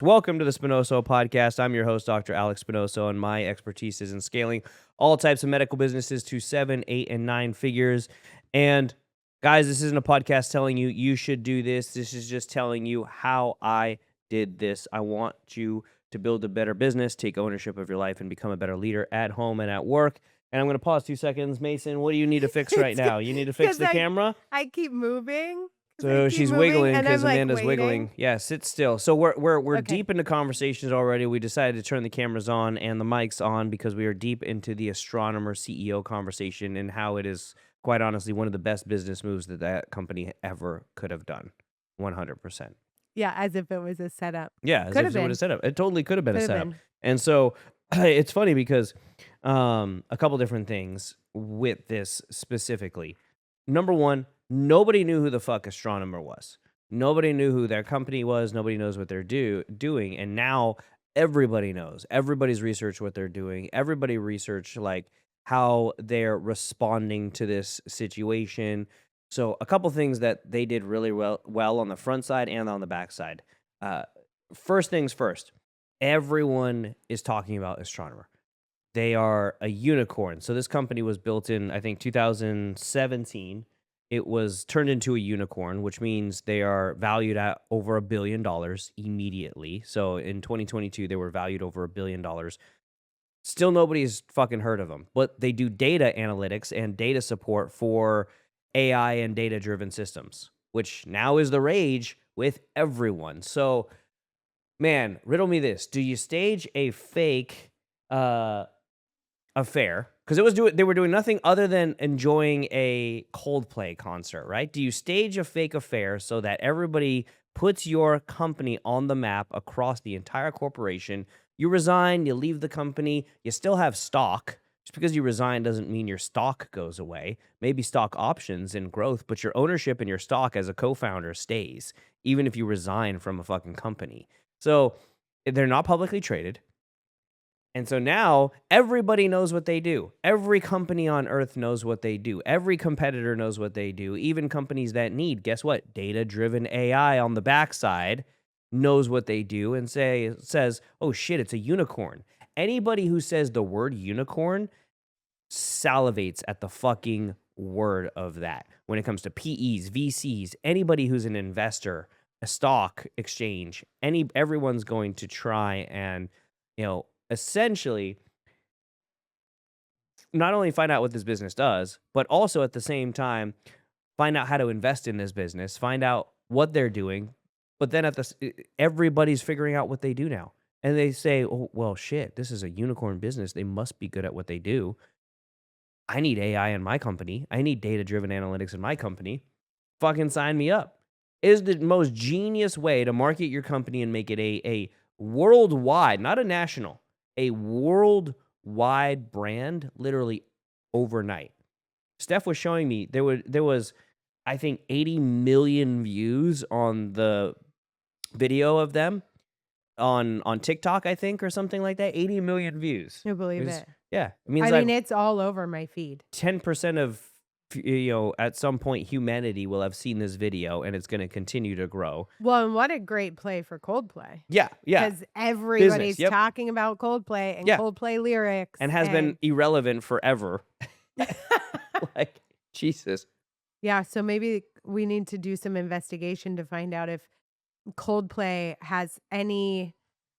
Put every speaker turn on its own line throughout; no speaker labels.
Welcome to the Spinoso Podcast. I'm your host, Dr. Alex Spinoso, and my expertise is in scaling all types of medical businesses to 7, 8, and 9 figures. And guys, this isn't a podcast telling you you should do this. This is just telling you how I did this. I want you to build a better business, take ownership of your life, and become a better leader at home and at work. And I'm going to pause 2 seconds. Mason, what do you need to fix right now? You need to fix the camera?
I keep moving.
So she's wiggling because
like
Amanda's wiggling. Yeah, sit still. So we're
Okay.
deep into conversations already. We decided to turn the cameras on and the mics on because we are deep into the Astronomer CEO conversation and how it is, quite honestly, one of the best business moves that company ever could have done. 100%.
Yeah, as if it was a setup.
Yeah, as
Could
if
have
it
been.
would have set up. It totally could have been a
Could have
setup.
been.
And so it's funny because a couple different things with this specifically. Number one, nobody knew who the fuck Astronomer was. Nobody knew who their company was. Nobody knows what they're doing. And now everybody knows. Everybody's researched what they're doing. Everybody researched like how they're responding to this situation. So a couple things that they did really well on the front side and on the back side. First things first, everyone is talking about Astronomer. They are a unicorn. So this company was built in, I think, 2017. It was turned into a unicorn, which means they are valued at over $1 billion immediately. So in 2022, they were valued over $1 billion. Still nobody's fucking heard of them, but they do data analytics and data support for AI and data-driven systems, which now is the rage with everyone. So, man, riddle me this. Do you stage a fake affair? Because they were doing nothing other than enjoying a Coldplay concert, right? Do you stage a fake affair so that everybody puts your company on the map across the entire corporation? You resign, you leave the company, you still have stock. Just because you resign doesn't mean your stock goes away. Maybe stock options and growth, but your ownership in your stock as a co-founder stays, even if you resign from a fucking company. So they're not publicly traded. And so now everybody knows what they do. Every company on earth knows what they do. Every competitor knows what they do. Even companies that need, guess what? Data-driven AI on the backside knows what they do and says, oh shit, it's a unicorn. Anybody who says the word unicorn salivates at the fucking word of that. When it comes to PEs, VCs, anybody who's an investor, a stock exchange, everyone's going to try and, essentially not only find out what this business does, but also at the same time find out how to invest in this business, find out what they're doing. But then everybody's figuring out what they do now. And they say, oh, well, shit, this is a unicorn business. They must be good at what they do. I need AI in my company. I need data-driven analytics in my company. Fucking sign me up. It is the most genius way to market your company and make it a worldwide, not a national, a worldwide brand literally overnight. Steph was showing me there was, I think, 80 million views on the video of them on TikTok, I think, or something like that. 80 million views.
I believe it.
Yeah. It means
it's all over my feed.
10% of, at some point humanity will have seen this video and it's going to continue to grow.
Well, and what a great play for Coldplay.
Yeah.
Because everybody's
Business, yep.
talking about Coldplay and Coldplay lyrics.
And has been irrelevant forever. Like, Jesus.
Yeah, so maybe we need to do some investigation to find out if Coldplay has any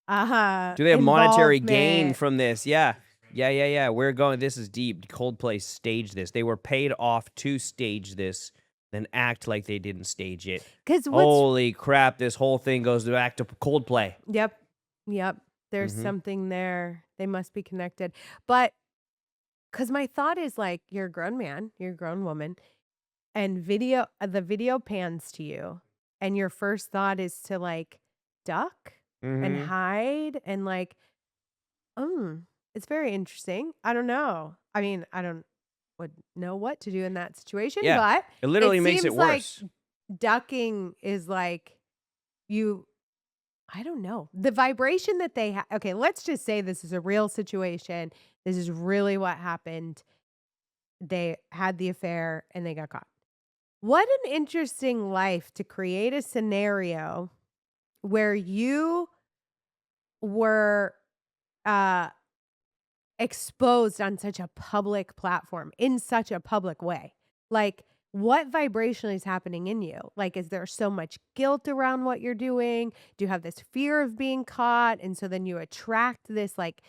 do they have monetary gain from this? Yeah. We're going, this is deep. Coldplay staged this. They were paid off to stage this, then act like they didn't stage it. Holy crap, this whole thing goes back to Coldplay.
Yep. There's something there. They must be connected. But because my thought is like, you're a grown man, you're a grown woman, and the video pans to you, and your first thought is to like duck and hide and like, it's very interesting. I don't know. I mean, I don't would know what to do in that situation, but
it literally makes it worse.
Like ducking is like I don't know. The vibration that they have. Okay, let's just say this is a real situation. This is really what happened. They had the affair and they got caught. What an interesting life to create a scenario where you were uh exposed on such a public platform in such a public way. Like, what vibration is happening in you? Like, is there so much guilt around what you're doing? Do you have this fear of being caught? And so then you attract this like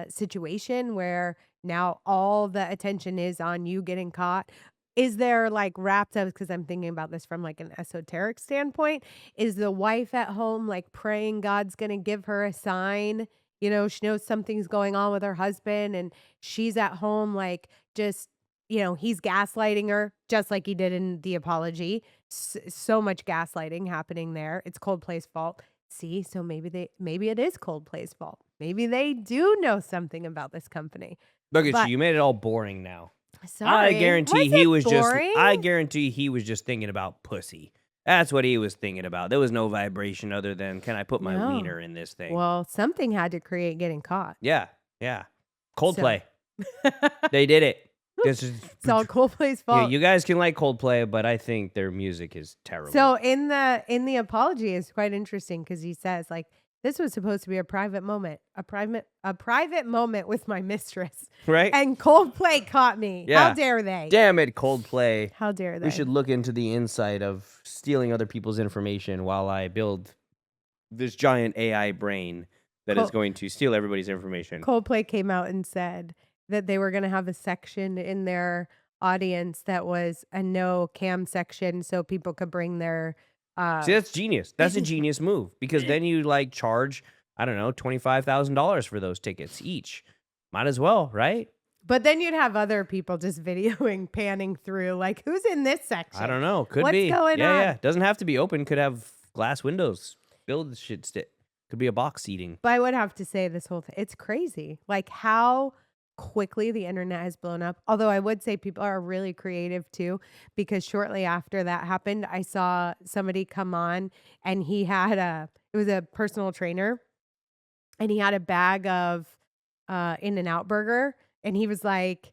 situation where now all the attention is on you getting caught. Is there like wrapped up, because I'm thinking about this from like an esoteric standpoint, is the wife at home like praying God's gonna give her a sign? You know, she knows something's going on with her husband and she's at home like just, he's gaslighting her just like he did in the apology. So much gaslighting happening there. It's Coldplay's fault. See, so maybe it is Coldplay's fault. Maybe they do know something about this company.
Look at you.
But
You made it all boring now.
sorry, was it
I
boring?
guarantee he was just thinking about pussy. That's what he was thinking about. There was no vibration other than, can I put my
No.
wiener in this thing?
Well, something had to create getting caught.
Yeah, yeah.
So
Coldplay. They did it. This is
it's all Coldplay's
yeah,
fault.
you guys can like Coldplay, but I think their music is terrible.
So in the apology is quite interesting because he says like this was supposed to be a private moment, a private moment with my mistress,
right?
and Coldplay caught me.
Yeah.
How dare they?
Damn it, Coldplay.
How dare they?
We should look into the inside of stealing other people's information while I build this giant AI brain that is
Col-
going to steal everybody's information.
Coldplay came out and said that they were going to have a section in their audience that was a no cam section, so people could bring their.
See, that's genius. That's a genius move because then you like charge, I don't know, $25,000 for those tickets each. Might as well, right?
But then you'd have other people just videoing, panning through, like who's in this section?
I don't know. Could
What's
be.
going
yeah,
on?
yeah. Doesn't have to be open. Could have glass windows. Build shit stick. Could be a box seating.
But I would have to say this whole thing, it's crazy. Like how quickly the internet has blown up. Although I would say people are really creative too, because shortly after that happened, I saw somebody come on and it was a personal trainer and he had a bag of In-N-Out burger. And he was like,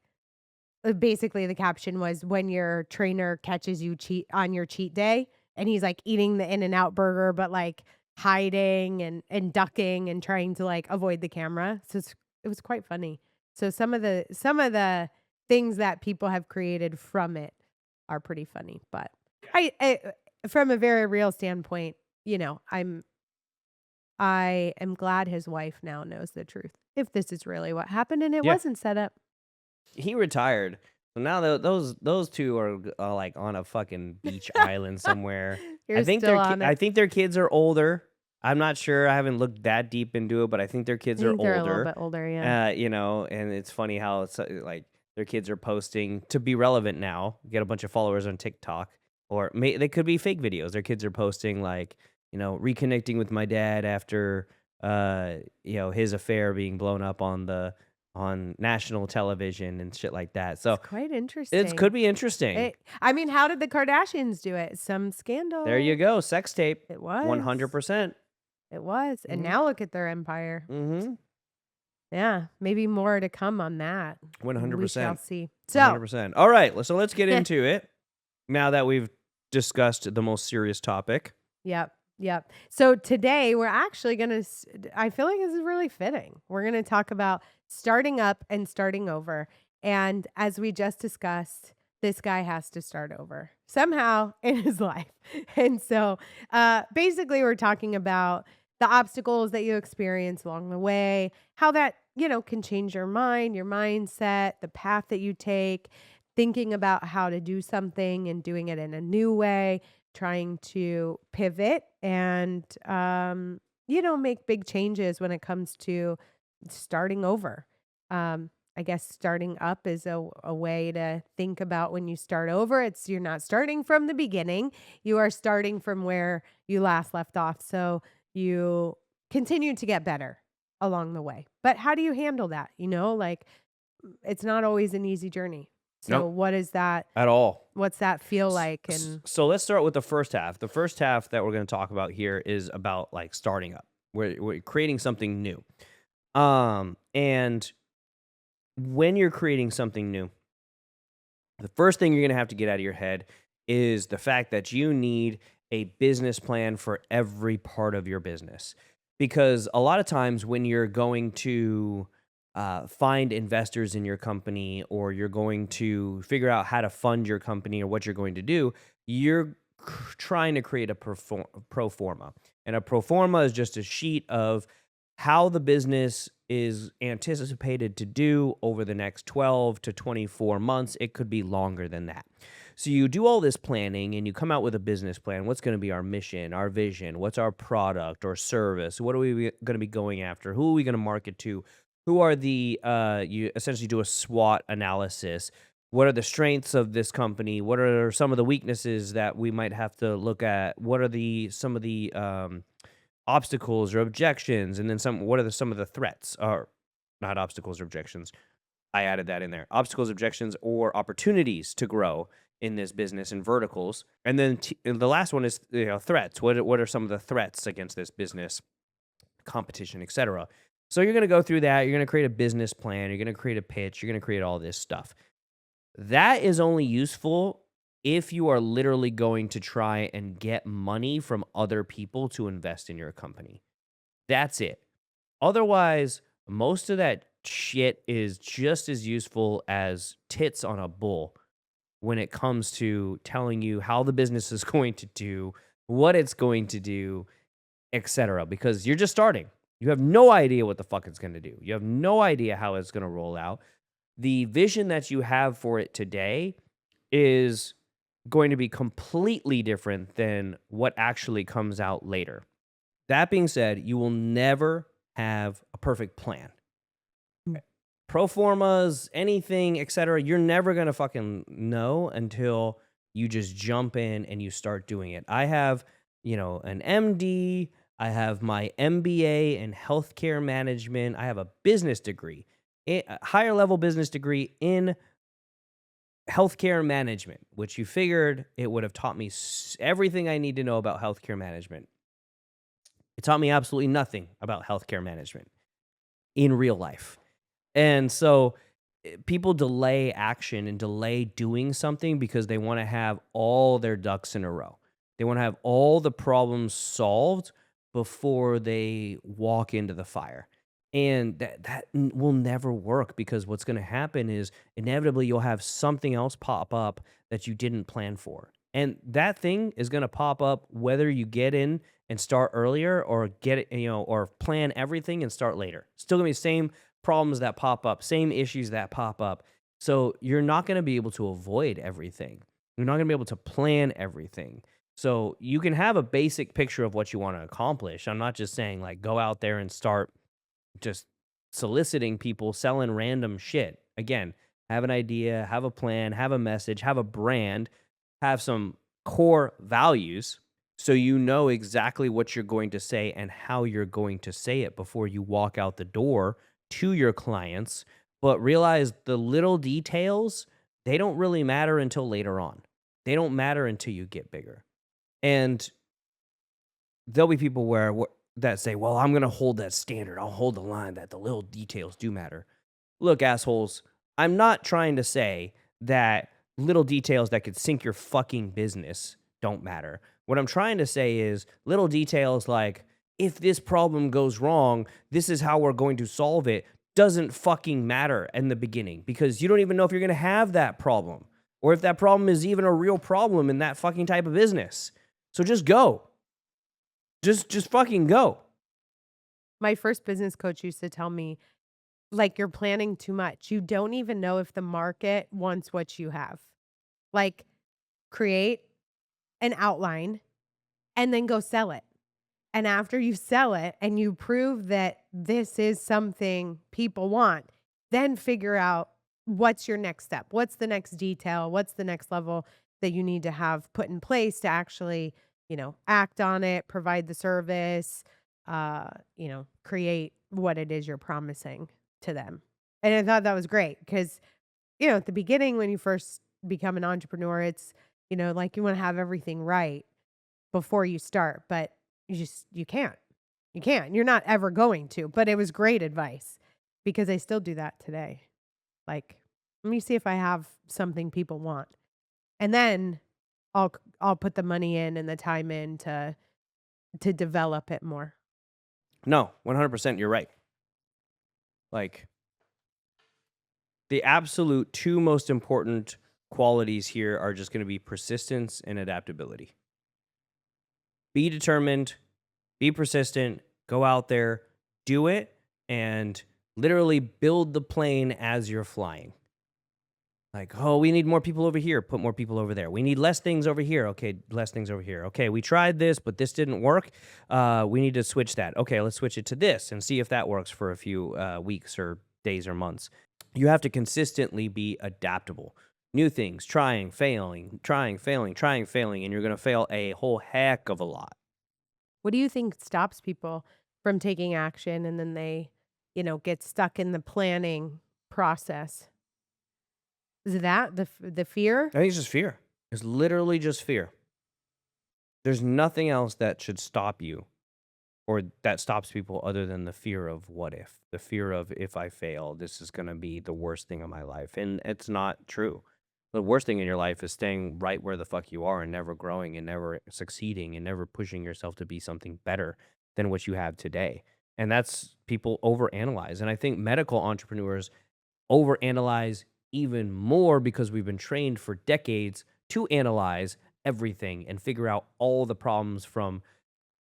basically the caption was when your trainer catches you cheat on your cheat day. And he's like eating the In-N-Out burger, but like hiding and ducking and trying to like avoid the camera. So it was quite funny. So some of the things that people have created from it are pretty funny. But I from a very real standpoint, I am glad his wife now knows the truth. If this is really what happened and it
Yeah.
wasn't set up.
He retired. So now those two are like on a fucking beach island somewhere.
You're
I think
still on it.
I think their kids are older. I'm not sure. I haven't looked that deep into it, but I think their kids
I think
are
they're
older.
a little bit older, yeah.
And it's funny how it's like their kids are posting to be relevant now, get a bunch of followers on TikTok, or they could be fake videos. Their kids are posting like, reconnecting with my dad after, his affair being blown up on national television and shit like that. So
It's quite interesting.
it could be interesting.
I mean, how did the Kardashians do it? Some scandal.
There you go, sex tape,
It was
100%.
It was, and
Mhm.
now look at their empire.
Mm-hmm.
Yeah, maybe more to come on that.
100%.
We shall see. So
100%. All right, so let's get into it. Now that we've discussed the most serious topic.
Yep. So today we're actually going to, I feel like this is really fitting. We're going to talk about starting up and starting over. And as we just discussed, this guy has to start over somehow in his life. And so basically we're talking about the obstacles that you experience along the way, how that, can change your mind, your mindset, the path that you take, thinking about how to do something and doing it in a new way, trying to pivot and, make big changes when it comes to starting over. I guess starting up is a way to think about when you start over. You're not starting from the beginning. You are starting from where you last left off. So you continue to get better along the way. But how do you handle that? It's not always an easy journey. So
Nope.
what is that?
At all.
What's that feel like? And
So let's start with the first half. The first half that we're going to talk about here is about like starting up. We're creating something new. And when you're creating something new, the first thing you're going to have to get out of your head is the fact that you need a business plan for every part of your business. because a lot of times when you're going to find investors in your company, or you're going to figure out how to fund your company or what you're going to do, you're trying to create a pro forma. And a pro forma is just a sheet of how the business is anticipated to do over the next 12 to 24 months. It could be longer than that. So you do all this planning and you come out with a business plan. What's going to be our mission, our vision? What's our product or service? What are we going to be going after? Who are we going to market to? Who are you essentially do a SWOT analysis. What are the strengths of this company? What are some of the weaknesses that we might have to look at? What are some of the obstacles or objections? And then what are some of the threats, or not obstacles or objections? I added that in there. Obstacles, objections, or opportunities to grow in this business and verticals. And then and the last one is, threats. What are some of the threats against this business, competition, etc. So you're going to go through that. You're going to create a business plan. You're going to create a pitch. You're going to create all this stuff. That is only useful if you are literally going to try and get money from other people to invest in your company. That's it. Otherwise, most of that shit is just as useful as tits on a bull when it comes to telling you how the business is going to do, what it's going to do, etc. Because you're just starting. You have no idea what the fuck it's going to do. You have no idea how it's going to roll out. The vision that you have for it today is going to be completely different than what actually comes out later. That being said, you will never have a perfect plan. Pro formas, anything, etc. You're never going to fucking know until you just jump in and you start doing it. I have, an MD. I have my MBA in healthcare management. I have a business degree, a higher level business degree in healthcare management, which you figured it would have taught me everything I need to know about healthcare management. It taught me absolutely nothing about healthcare management in real life. And so people delay action and delay doing something because they want to have all their ducks in a row. They want to have all the problems solved before they walk into the fire. And that will never work, because what's going to happen is inevitably you'll have something else pop up that you didn't plan for. And that thing is going to pop up whether you get in and start earlier, or get it, or plan everything and start later. Still going to be the same problems that pop up, same issues that pop up. So you're not going to be able to avoid everything. You're not going to be able to plan everything. So you can have a basic picture of what you want to accomplish. I'm not just saying like go out there and start just soliciting people, selling random shit. Again, have an idea, have a plan, have a message, have a brand, have some core values, so you know exactly what you're going to say and how you're going to say it before you walk out the door to your clients. But realize the little details, they don't really matter until later on. They don't matter until you get bigger. And there'll be people that say, well, I'm going to hold that standard. I'll hold the line that the little details do matter. Look, assholes, I'm not trying to say that little details that could sink your fucking business don't matter. What I'm trying to say is little details like, if this problem goes wrong, this is how we're going to solve it, doesn't fucking matter in the beginning, because you don't even know if you're going to have that problem, or if that problem is even a real problem in that fucking type of business. So just go. Just fucking go.
My first business coach used to tell me, like, you're planning too much. You don't even know if the market wants what you have. Like, create an outline and then go sell it. And after you sell it and you prove that this is something people want, then figure out what's your next step. What's the next detail? What's the next level that you need to have put in place to actually, act on it, provide the service, create what it is you're promising to them. And I thought that was great because, at the beginning when you first become an entrepreneur, it's, like you want to have everything right before you start, but you can't. You can't. You're not ever going to. But it was great advice because I still do that today. Like, let me see if I have something people want. And then I'll put the money in and the time in to develop it more.
No, 100% you're right. Like, the absolute two most important qualities here are just going to be persistence and adaptability. Be determined, be persistent, go out there, do it, and literally build the plane as you're flying. Like, oh, we need more people over here, put more people over there. We need less things over here. Okay, less things over here. Okay, we tried this, but this didn't work. We need to switch that. Okay, let's switch it to this and see if that works for a few weeks or days or months. You have to consistently be adaptable. New things, trying, failing, trying, failing, trying, failing, and you're going to fail a whole heck of a lot.
What do you think stops people from taking action and then they, get stuck in the planning process? Is that the fear?
I think it's just fear. It's literally just fear. There's nothing else that should stop you or that stops people other than the fear of what if, the fear of if I fail, this is going to be the worst thing of my life. And it's not true. The worst thing in your life is staying right where the fuck you are and never growing and never succeeding and never pushing yourself to be something better than what you have today. And that's people overanalyze. And I think medical entrepreneurs overanalyze even more because we've been trained for decades to analyze everything and figure out all the problems from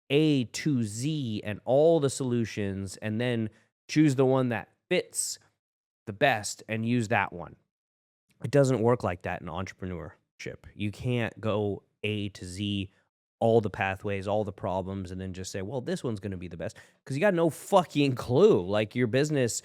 A to Z and all the solutions, and then choose the one that fits the best and use that one. It doesn't work like that in entrepreneurship. You can't go A to Z, all the pathways, all the problems, and then just say, well, this one's going to be the best. Because you got no fucking clue. Like your business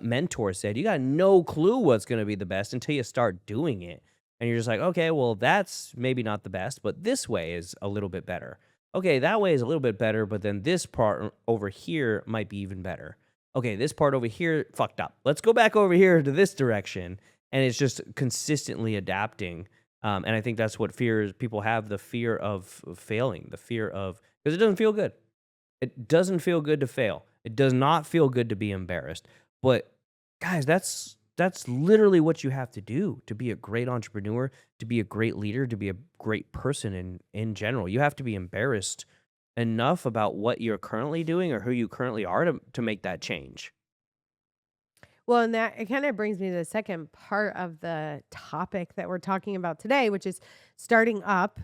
mentor said, you got no clue what's going to be the best until you start doing it. And you're just like, okay, well, that's maybe not the best, but this way is a little bit better. Okay, that way is a little bit better, but then this part over here might be even better. Okay, this part over here fucked up. Let's go back over here to this direction. And it's just consistently adapting. And I think that's what people have, the fear of failing, the fear of, because it doesn't feel good. It doesn't feel good to fail. It does not feel good to be embarrassed. But guys, that's literally what you have to do to be a great entrepreneur, to be a great leader, to be a great person in general. You have to be embarrassed enough about what you're currently doing or who you currently are to make that change.
Well, and that it kind of brings me to the second part of the topic that we're talking about today, which is starting up,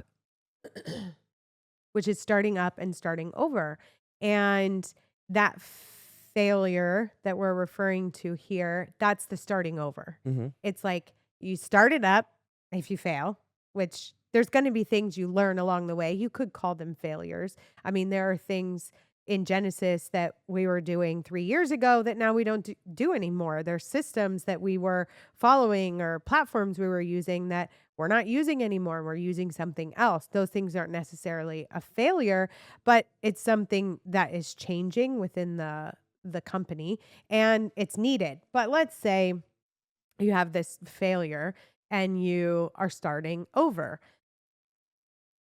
and starting over. And that failure that we're referring to here, that's the starting over.
Mm-hmm.
It's like you start it up if you fail, which there's going to be things you learn along the way. You could call them failures. I mean, there are things in Genesis that we were doing 3 years ago that now we don't do anymore. There's systems that we were following or platforms we were using that we're not using anymore. We're using something else. Those things aren't necessarily a failure, but it's something that is changing within the company and it's needed. But let's say you have this failure and you are starting over.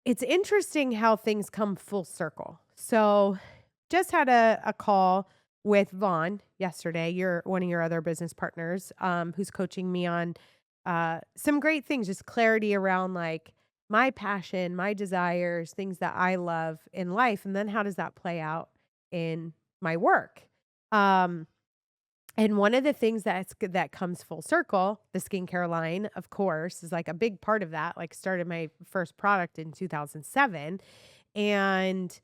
It's interesting how things come full circle. So just had a call with Vaughn yesterday, one of your other business partners, who's coaching me on some great things, just clarity around like my passion, my desires, things that I love in life, and then how does that play out in my work? Um, and one of the things that comes full circle, the skincare line, of course, is like a big part of that. Like started my first product in 2007, and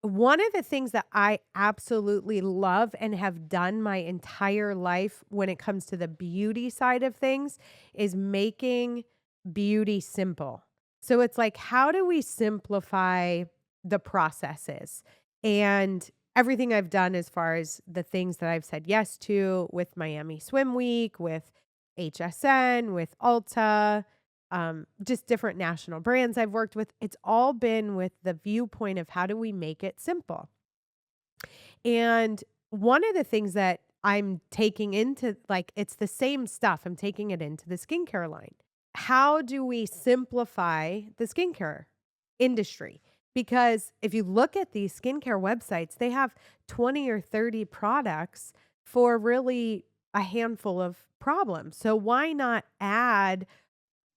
one of the things that I absolutely love and have done my entire life when it comes to the beauty side of things is making beauty simple. So it's like, how do we simplify the processes? And everything I've done as far as the things that I've said yes to with Miami Swim Week, with HSN, with Ulta, just different national brands I've worked with. It's all been with the viewpoint of how do we make it simple? And one of the things that I'm taking into, like, it's the same stuff. I'm taking it into the skincare line. How do we simplify the skincare industry? Because if you look at these skincare websites, they have 20 or 30 products for really a handful of problems. So why not add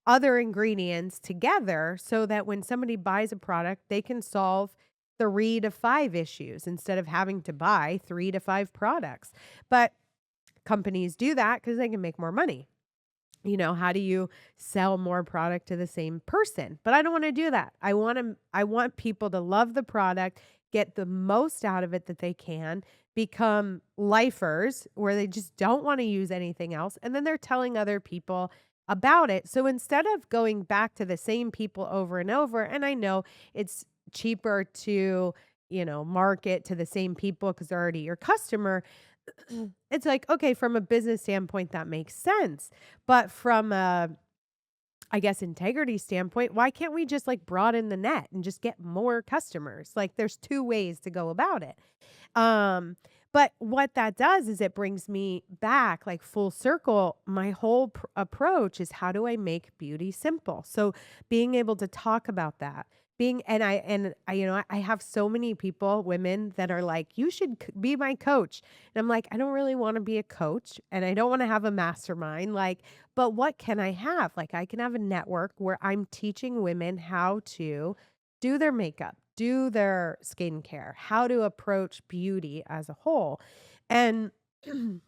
other ingredients together so that when somebody buys a product, they can solve 3 to 5 issues instead of having to buy 3 to 5 products. But companies do that because they can make more money. How do you sell more product to the same person? But I don't want to do that. I want people to love the product, get the most out of it that they can, become lifers where they just don't want to use anything else, and then they're telling other people about it. So instead of going back to the same people over and over, and I know it's cheaper to, market to the same people because they're already your customer, it's like, okay, from a business standpoint, that makes sense. But from a, I guess, integrity standpoint, why can't we just like broaden the net and just get more customers? Like there's two ways to go about it. Um, but what that does is it brings me back like full circle. My whole approach is how do I make beauty simple? So being able to talk about that, I have so many people, women that are like, you should be my coach. And I'm like, I don't really want to be a coach and I don't want to have a mastermind. Like, but what can I have? Like, I can have a network where I'm teaching women how to do their makeup, do their skincare, how to approach beauty as a whole. And the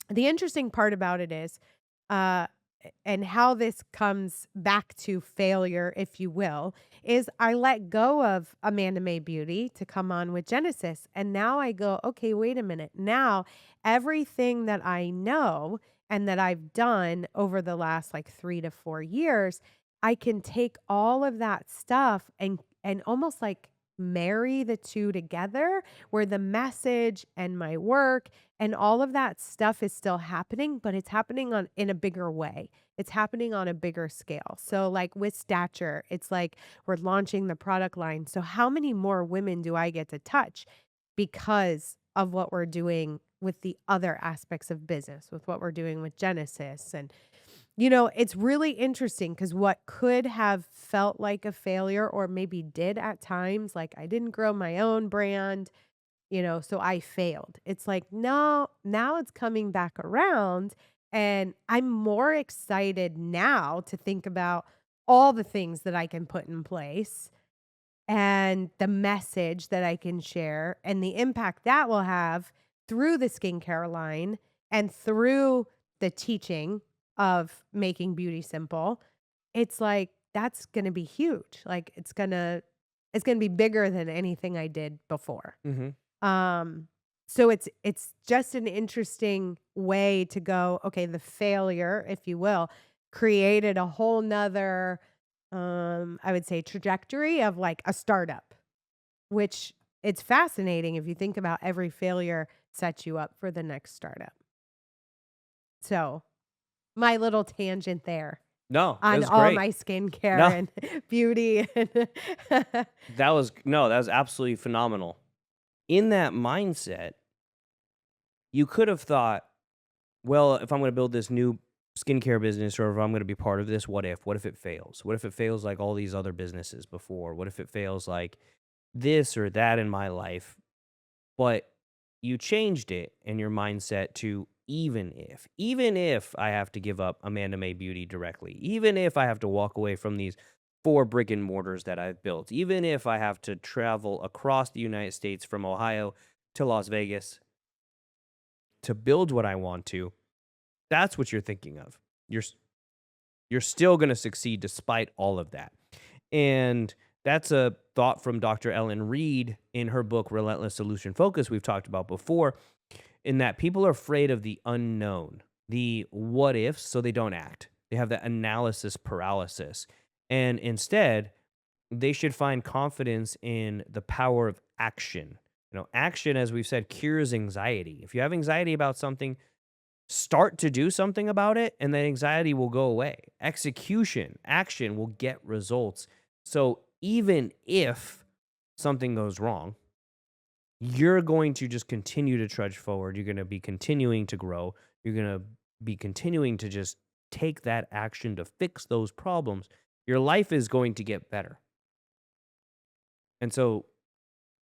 interesting part about it is, uh, and how this comes back to failure, if you will, is I let go of Amanda May Beauty to come on with Genesis. And now I go, okay, wait a minute. Now, everything that I know and that I've done over the last like 3 to 4 years, I can take all of that stuff and almost like marry the two together where the message and my work and all of that stuff is still happening, but it's happening on in a bigger way. It's happening on a bigger scale. So like with Stature, it's like we're launching the product line. So how many more women do I get to touch because of what we're doing with the other aspects of business, with what we're doing with Genesis? And it's really interesting because what could have felt like a failure or maybe did at times, like I didn't grow my own brand, so I failed. It's like, no, now it's coming back around. And I'm more excited now to think about all the things that I can put in place and the message that I can share and the impact that will have through the skincare line and through the teaching of making beauty simple. It's like that's going to be huge. Like it's going to be bigger than anything I did before.
Mm-hmm.
Um, so it's just an interesting way to go, okay, the failure, if you will, created a whole nother I would say trajectory of like a startup, which it's fascinating if you think about every failure sets you up for the next startup. So my little tangent there
No, it
on
was
all
great.
my skincare
No,
and beauty and
that was no, that was absolutely phenomenal. In that mindset, you could have thought, well, if I'm going to build this new skincare business or if I'm going to be part of this, what if? What if it fails? What if it fails like all these other businesses before? What if it fails like this or that in my life? But you changed it in your mindset to even if I have to give up Amanda May Beauty directly, even if I have to walk away from these 4 brick and mortars that I've built, even if I have to travel across the United States from Ohio to Las Vegas to build what I want to, that's what you're thinking of. You're still going to succeed despite all of that. And that's a thought from Dr. Ellen Reed in her book Relentless Solution Focus we've talked about before, in that people are afraid of the unknown, the what ifs, so they don't act. They have that analysis paralysis. And instead, they should find confidence in the power of action. Action, as we've said, cures anxiety. If you have anxiety about something, start to do something about it, and that anxiety will go away. Execution, action will get results. So even if something goes wrong, you're going to just continue to trudge forward. You're going to be continuing to grow. You're going to be continuing to just take that action to fix those problems. Your life is going to get better. And so,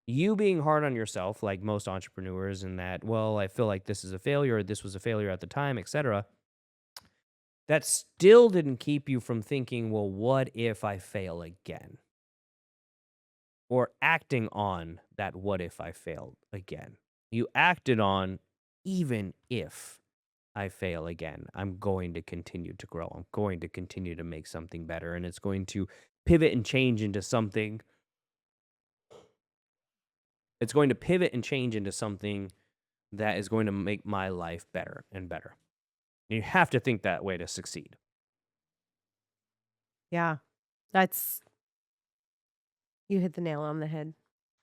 you being hard on yourself, like most entrepreneurs, in that, well, I feel like this is a failure, or this was a failure at the time, etc., that still didn't keep you from thinking, well, what if I fail again? or acting on that what if I failed again. You acted on, even if I fail again, I'm going to continue to grow. I'm going to continue to make something better, and it's going to pivot and change into something. It's going to pivot and change into something that is going to make my life better and better. You have to think that way to succeed.
Yeah. That's you hit the nail on the head.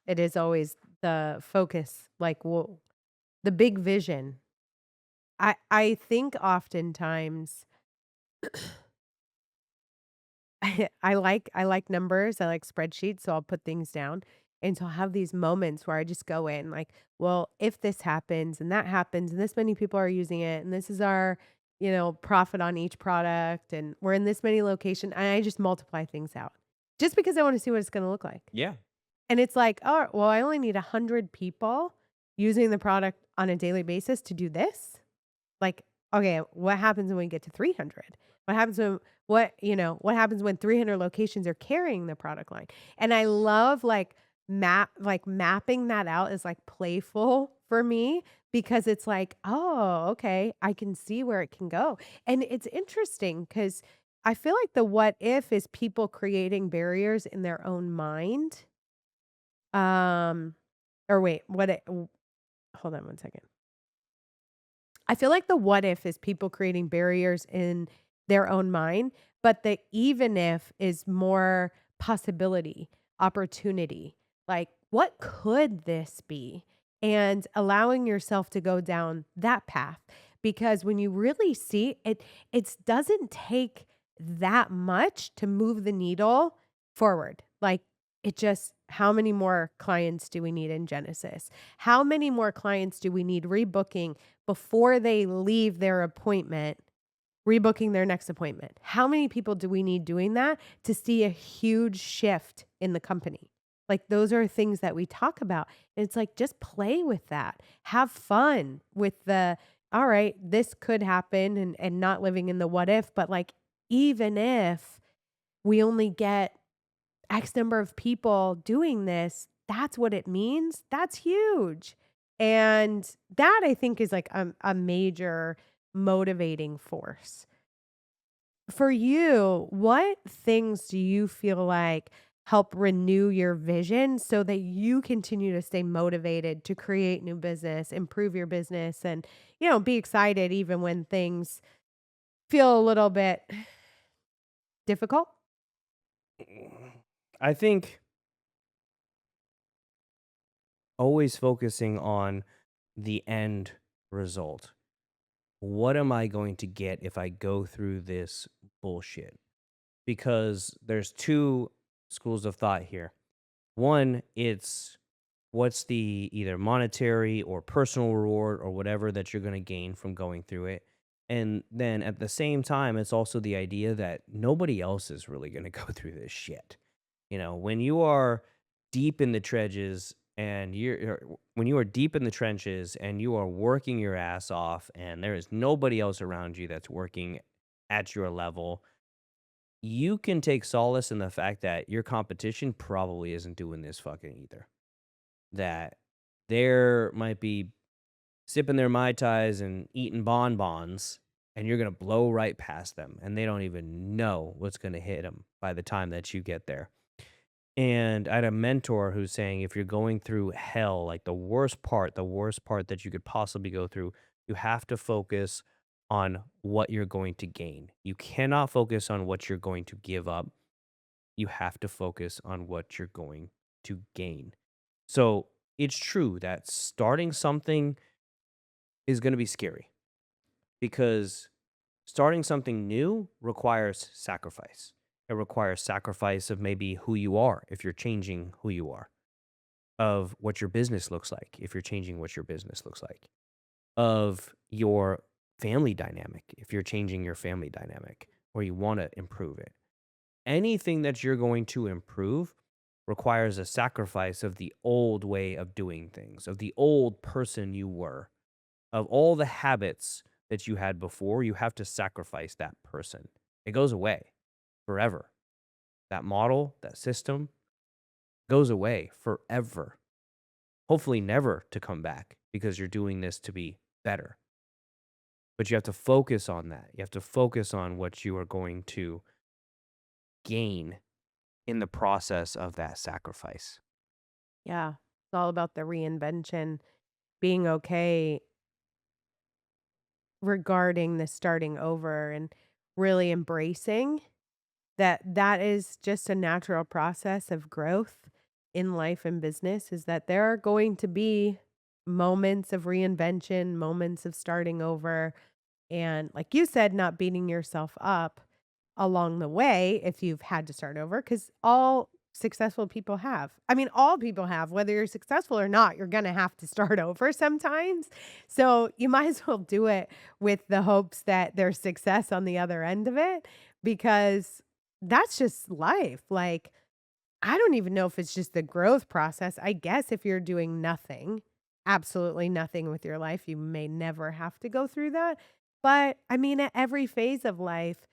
It is always the focus, like, the big vision. I think oftentimes I like numbers, I like spreadsheets, so I'll put things down, and so I'll have these moments where I just go in like, "Well, if this happens and that happens and this many people are using it and this is our, profit on each product and we're in this many location," and I just multiply things out just because I wanna see what it's gonna look like.
Yeah.
And it's like, "Oh, well, I only need 100 people using the product on a daily basis to do this?" Like, okay, what happens when we get to 300? What happens when what happens when 300 locations are carrying the product line? And I love mapping that out is like playful for me because it's like, "Oh, okay, I can see where it can go." And it's interesting because I feel like the what if is people creating barriers in their own mind. Um, or wait, hold on one second. I feel like the what if is people creating barriers in their own mind, but the even if is more possibility, opportunity. Like, what could this be? And allowing yourself to go down that path. Because when you really see it, it doesn't take that much to move the needle forward. Like, it just, how many more clients do we need in Genesis? How many more clients do we need rebooking before they leave their appointment, rebooking their next appointment? How many people do we need doing that to see a huge shift in the company? Like, those are things that we talk about. And it's like, just play with that. Have fun with all right, this could happen and not living in the what if, but like, even if we only get X number of people doing this, that's what it means. That's huge. And that I think is like a major motivating force. For you, what things do you feel like help renew your vision so that you continue to stay motivated to create new business, improve your business, and, be excited even when things feel a little bit difficult?
I think always focusing on the end result. What am I going to get if I go through this bullshit? Because there's two schools of thought here. One, it's what's the either monetary or personal reward or whatever that you're going to gain from going through it. And then at the same time, it's also the idea that nobody else is really going to go through this shit. When you are deep in the trenches and when you are deep in the trenches and you are working your ass off and there is nobody else around you that's working at your level, you can take solace in the fact that your competition probably isn't doing this fucking either. That there might be sipping their Mai Tais and eating bonbons, and you're going to blow right past them, and they don't even know what's going to hit them by the time that you get there. And I had a mentor who's saying if you're going through hell, like the worst part that you could possibly go through, you have to focus on what you're going to gain. You cannot focus on what you're going to give up. You have to focus on what you're going to gain. So it's true that starting something is going to be scary because starting something new requires sacrifice. It requires sacrifice of maybe who you are if you're changing who you are, of what your business looks like if you're changing what your business looks like, of your family dynamic if you're changing your family dynamic or you want to improve it. Anything that you're going to improve requires a sacrifice of the old way of doing things, of the old person you were, of all the habits that you had before. You have to sacrifice that person. It goes away forever. That model, that system goes away forever. Hopefully never to come back because you're doing this to be better. But you have to focus on that. You have to focus on what you are going to gain in the process of that sacrifice.
Yeah. It's all about the reinvention, being okay regarding the starting over and really embracing that that is just a natural process of growth in life and business is that there are going to be moments of reinvention, moments of starting over, and like you said, not beating yourself up along the way if you've had to start over, because all successful people have. I mean, all people have, whether you're successful or not, you're going to have to start over sometimes. So you might as well do it with the hopes that there's success on the other end of it, because that's just life. Like, I don't even know if it's just the growth process. I guess if you're doing nothing, absolutely nothing with your life, you may never have to go through that. But I mean, at every phase of life,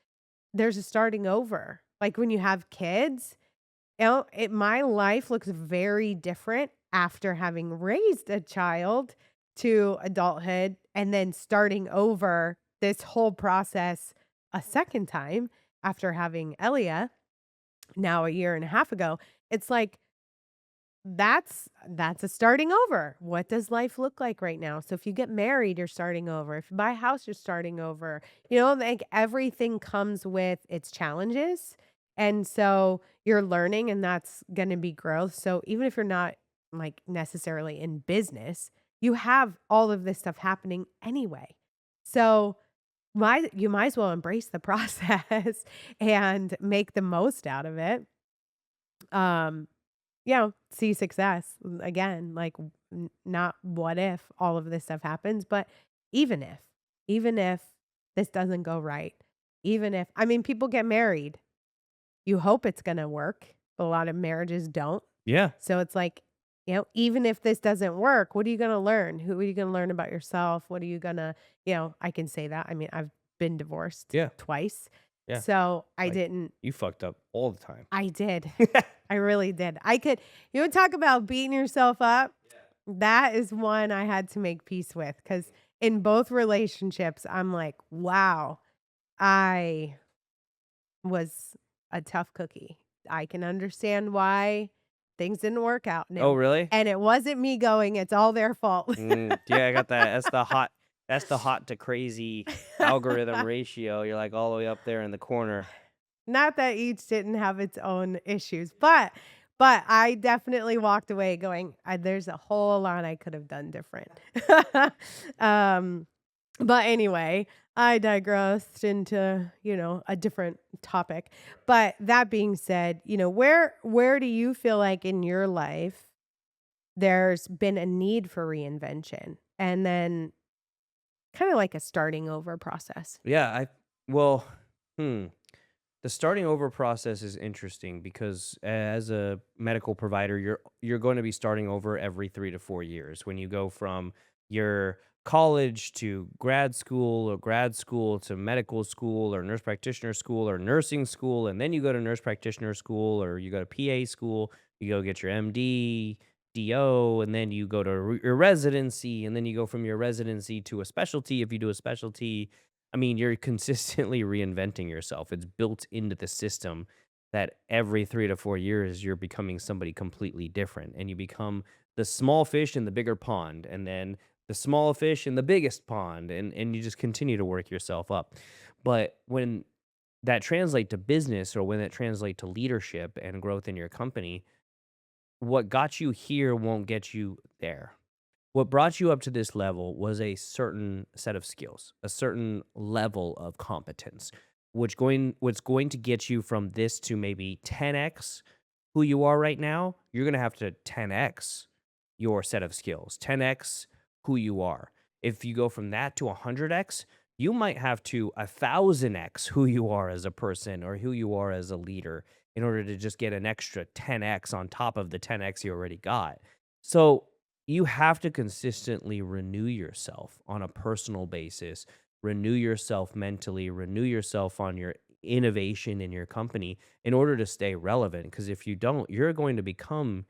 there's a starting over. Like when you have kids, my life looks very different after having raised a child to adulthood and then starting over this whole process a second time after having Elia now a year and a half ago. It's like that's a starting over. What does life look like right now? So if you get married, you're starting over. If you buy a house, you're starting over. You know, like everything comes with its challenges. And so you're learning and that's going to be growth. So even if you're not like necessarily in business, you have all of this stuff happening anyway. So you might as well embrace the process and make the most out of it. Um see success again, like not what if all of this stuff happens, but even if, even if this doesn't go right, even if, I mean, people get married, you hope it's going to work, but a lot of marriages don't.
Yeah.
So it's like, even if this doesn't work, what are you going to learn? Who are you going to learn about yourself? What are you going to, I can say that. I mean, I've been divorced
Yeah.
twice.
Yeah.
So I
Like
didn't
you fucked up all the time.
I did. I really did. You would talk about beating yourself up. That is one I had to make peace with because in both relationships, I'm like, wow, I was a tough cookie. I can understand why things didn't work out.
Oh, really?
And it wasn't me going, it's all their fault.
Yeah, I got that. That's the hot to crazy algorithm ratio. You're like all the way up there in the corner.
Not that each didn't have its own issues, but I definitely walked away going, "There's a whole lot I could have done different." Um, but anyway, I digressed into, a different topic. But that being said, where do you feel like in your life there's been a need for reinvention and then kinda like a starting over process?
Yeah, well, hmm. The starting over process is interesting because as a medical provider, you're going to be starting over every 3 to 4 years when you go from your college to grad school or grad school to medical school or nurse practitioner school or nursing school, and then you go to nurse practitioner school or you go to PA school, you go get your MD, DO, and then you go to your residency, and then you go from your residency to a specialty if you do a specialty. I mean, you're consistently reinventing yourself. It's built into the system that every 3 to 4 years, you're becoming somebody completely different, and you become the small fish in the bigger pond, and then the small fish in the biggest pond, and you just continue to work yourself up. But when that translate to business or when that translate to leadership and growth in your company, what got you here won't get you there. What brought you up to this level was a certain set of skills, a certain level of competence, what's going to get you from this to maybe 10x who you are right now. You're going to have to 10x your set of skills, 10x who you are. If you go from that to 100x, you might have to 1000x who you are as a person or who you are as a leader in order to just get an extra 10x on top of the 10x you already got. So you have to consistently renew yourself on a personal basis, renew yourself mentally, renew yourself on your innovation in your company in order to stay relevant. Because if you don't, you're going to become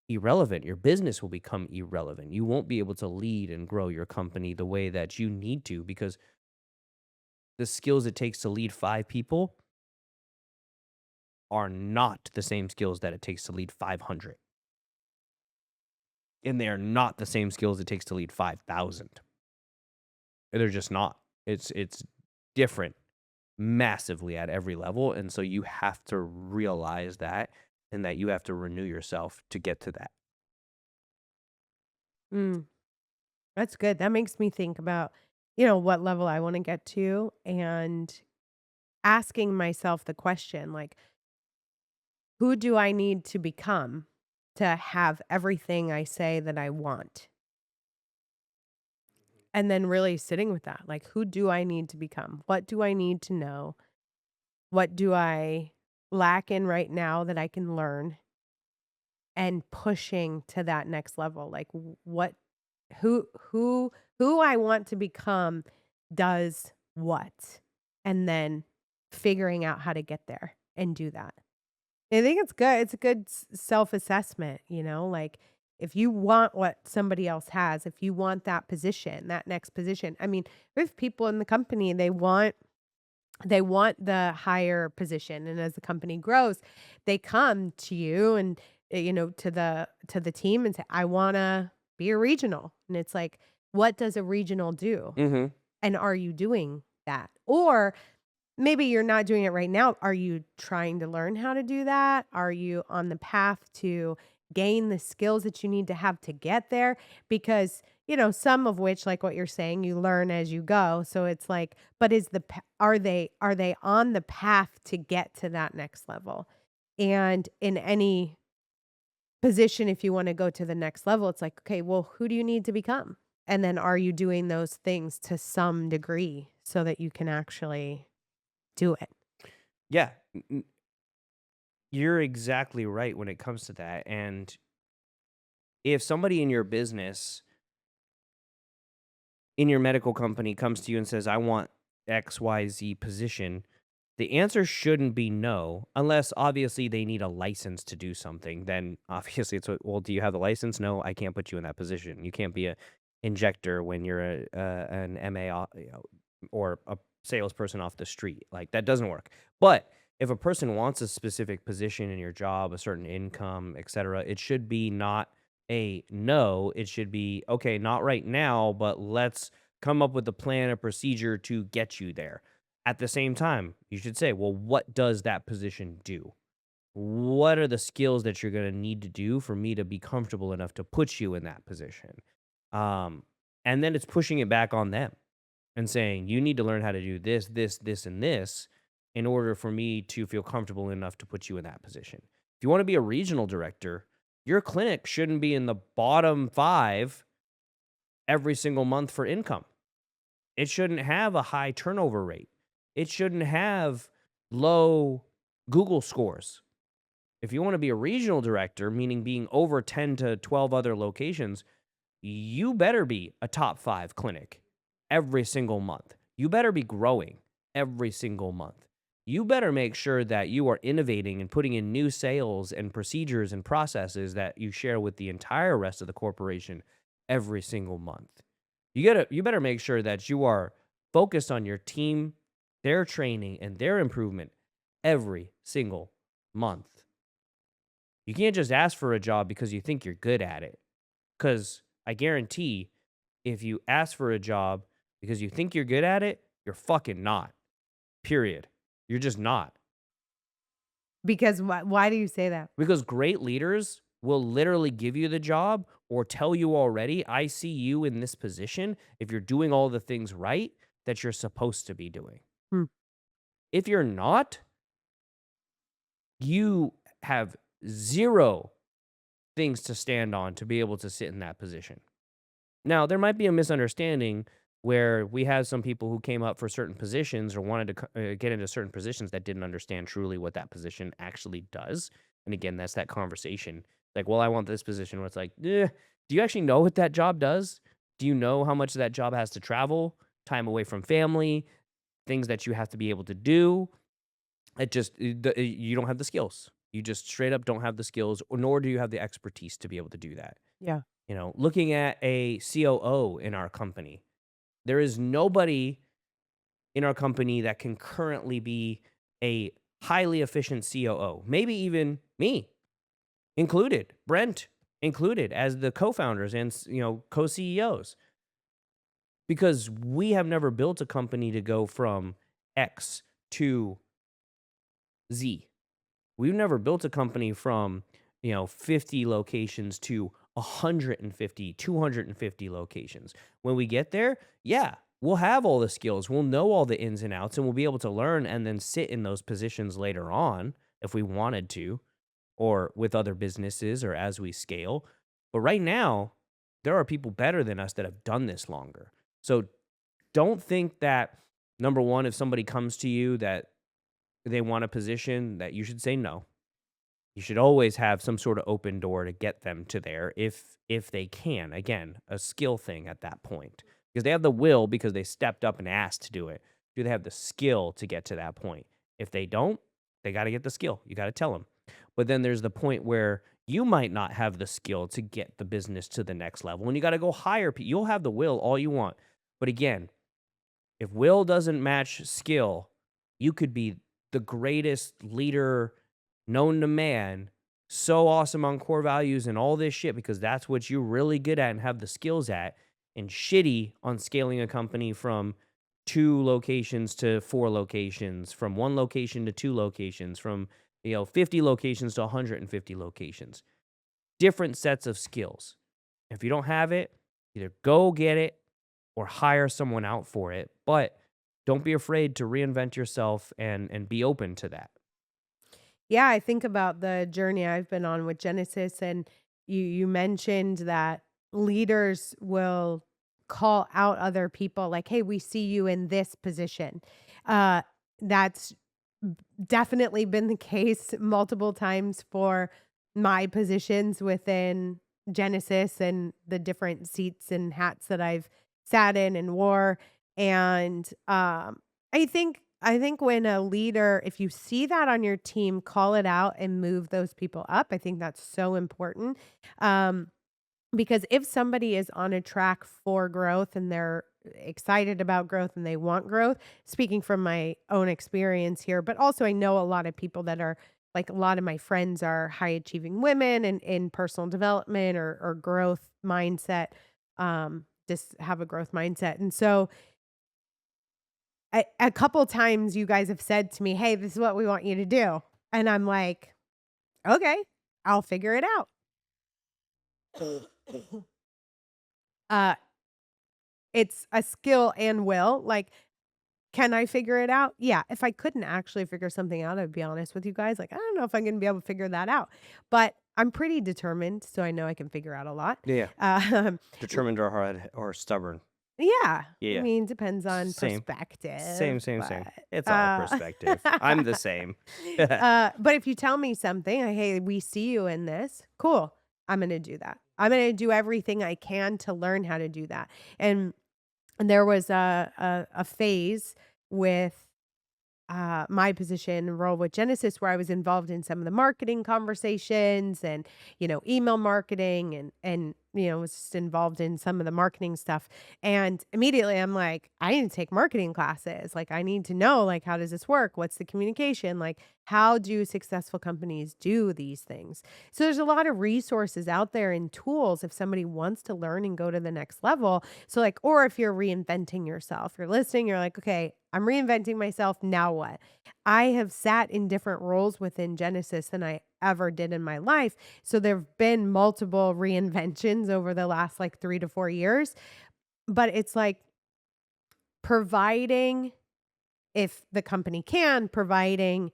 irrelevant. Your business will become irrelevant. You won't be able to lead and grow your company the way that you need to, because the skills it takes to lead 5 people are not the same skills that it takes to lead 500. And they are not the same skills it takes to lead 5,000. They're just not. It's different massively at every level. And so you have to realize that, and that you have to renew yourself to get to that.
Mm, that's good. That makes me think about, what level I wanna get to and asking myself the question, like, who do I need to become to have everything I say that I want? And then really sitting with that, like, who do I need to become? What do I need to know? What do I lack in right now that I can learn? And pushing to that next level, like, what who I want to become does what, and then figuring out how to get there and do that. I think it's good. It's a good self-assessment, like, if you want what somebody else has, if you want that position, that next position. I mean, we have people in the company, they want the higher position, and as the company grows, they come to you and, to the team and say, "I wanna be a regional." And it's like, what does a regional do?
Mhm.
And are you doing that? Or maybe you're not doing it right now. Are you trying to learn how to do that? Are you on the path to gain the skills that you need to have to get there? Because, some of which, like what you're saying, you learn as you go. So it's like, but are they on the path to get to that next level? And in any position, if you want to go to the next level, it's like, okay, well, who do you need to become? And then are you doing those things to some degree so that you can actually do it?
Yeah. You're exactly right when it comes to that. And if somebody in your business, in your medical company, comes to you and says, I want XYZ position, the answer shouldn't be no, unless obviously they need a license to do something. Then obviously it's well, do you have the license? No, I can't put you in that position. You can't be a injector when you're an MA, or a salesperson off the street. Like, that doesn't work. But if a person wants a specific position in your job, a certain income, etc., it should be not a no. It should be, okay, not right now, but let's come up with a plan, a procedure to get you there. At the same time, you should say, well, what does that position do? What are the skills that you're going to need to do for me to be comfortable enough to put you in that position? Um, and then it's pushing it back on them and saying, you need to learn how to do this, this, this, and this in order for me to feel comfortable enough to put you in that position. If you want to be a regional director, your clinic shouldn't be in the bottom 5 every single month for income. It shouldn't have a high turnover rate. It shouldn't have low Google scores. If you want to be a regional director, meaning being over 10 to 12 other locations, you better be a top 5 clinic every single month. You better be growing every single month. You better make sure that you are innovating and putting in new sales and procedures and processes that you share with the entire rest of the corporation every single month. You better make sure that you are focused on your team, their training, and their improvement every single month. You can't just ask for a job because you think you're good at it. Because I guarantee, if you ask for a job because you think you're good at it, you're fucking not. Period. You're just not.
Because why do you say that?
Because great leaders will literally give you the job or tell you already, I see you in this position if you're doing all the things right that you're supposed to be doing.
Hmm.
If you're not, you have zero things to stand on to be able to sit in that position. Now, there might be a misunderstanding where we have some people who came up for certain positions or wanted to get into certain positions that didn't understand truly what that position actually does. And again, that's that conversation. Like, well, I want this position where it's like, do you actually know what that job does? Do you know how much that job has to travel, time away from family, things that you have to be able to do? You don't have the skills. You just straight up don't have the skills, or nor do you have the expertise to be able to do that.
Yeah.
Looking at a COO in our company, there is nobody in our company that can currently be a highly efficient COO. Maybe even me included, Brent included as the co-founders and co-CEOs, because we have never built a company to go from X to Z. We've never built a company from, 50 locations to 150, 250 locations. When we get there, yeah, we'll have all the skills. We'll know all the ins and outs, and we'll be able to learn and then sit in those positions later on if we wanted to, or with other businesses or as we scale. But right now, there are people better than us that have done this longer. So don't think that, number one, if somebody comes to you that they want a position, that you should say no. You should always have some sort of open door to get them to there if they can. Again, a skill thing at that point. Because they have the will because they stepped up and asked to do it. Do they have the skill to get to that point? If they don't, they got to get the skill. You got to tell them. But then there's the point where you might not have the skill to get the business to the next level, and you got to go hire people. You'll have the will all you want. But again, if will doesn't match skill, you could be the greatest leader known to man, so awesome on core values and all this shit because that's what you're really good at and have the skills at, and shitty on scaling a company from 2 locations to 4 locations, from 1 location to 2 locations, from 50 locations to 150 locations. Different sets of skills. If you don't have it, either go get it or hire someone out for it. But don't be afraid to reinvent yourself and be open to that.
Yeah, I think about the journey I've been on with Genesis, and you mentioned that leaders will call out other people like, "Hey, we see you in this position." That's definitely been the case multiple times for my positions within Genesis and the different seats and hats that I've sat in and wore. And I think when a leader, if you see that on your team, call it out and move those people up. I think that's so important. Um, because if somebody is on a track for growth and they're excited about growth and they want growth, speaking from my own experience here, but also I know a lot of people that are like a lot of my friends are high achieving women and in personal development or growth mindset, just have a growth mindset. And so a couple times you guys have said to me, "Hey, this is what we want you to do." And I'm like, "Okay, I'll figure it out." Uh, it's a skill and will. Like, can I figure it out? Yeah. If I couldn't actually figure something out, I'd be honest with you guys. Like, I don't know if I'm gonna be able to figure that out. But I'm pretty determined, so I know I can figure out a lot.
Yeah.
Um,
Determined or hard or stubborn.
yeah. I
Yeah.
mean, depends on
Same.
perspective,
Same.
but,
It's all perspective. I'm the same.
but if you tell me something, "Hey, we see you in this." Cool. I'm gonna do that. I'm gonna do everything I can to learn how to do that. And there was a phase with my position and role with Genesis where I was involved in some of the marketing conversations and, email marketing and, was just involved in some of the marketing stuff. And immediately I'm like, I need to take marketing classes. Like, I need to know, like, how does this work? What's the communication? Like, how do successful companies do these things? So there's a lot of resources out there and tools if somebody wants to learn and go to the next level. So like, or if you're reinventing yourself, you're listening, you're like, okay, I'm reinventing myself. Now what? I have sat in different roles within Genesis than I ever did in my life. So there have been multiple reinventions over the last like 3 to 4 years. But it's like providing, if the company can, providing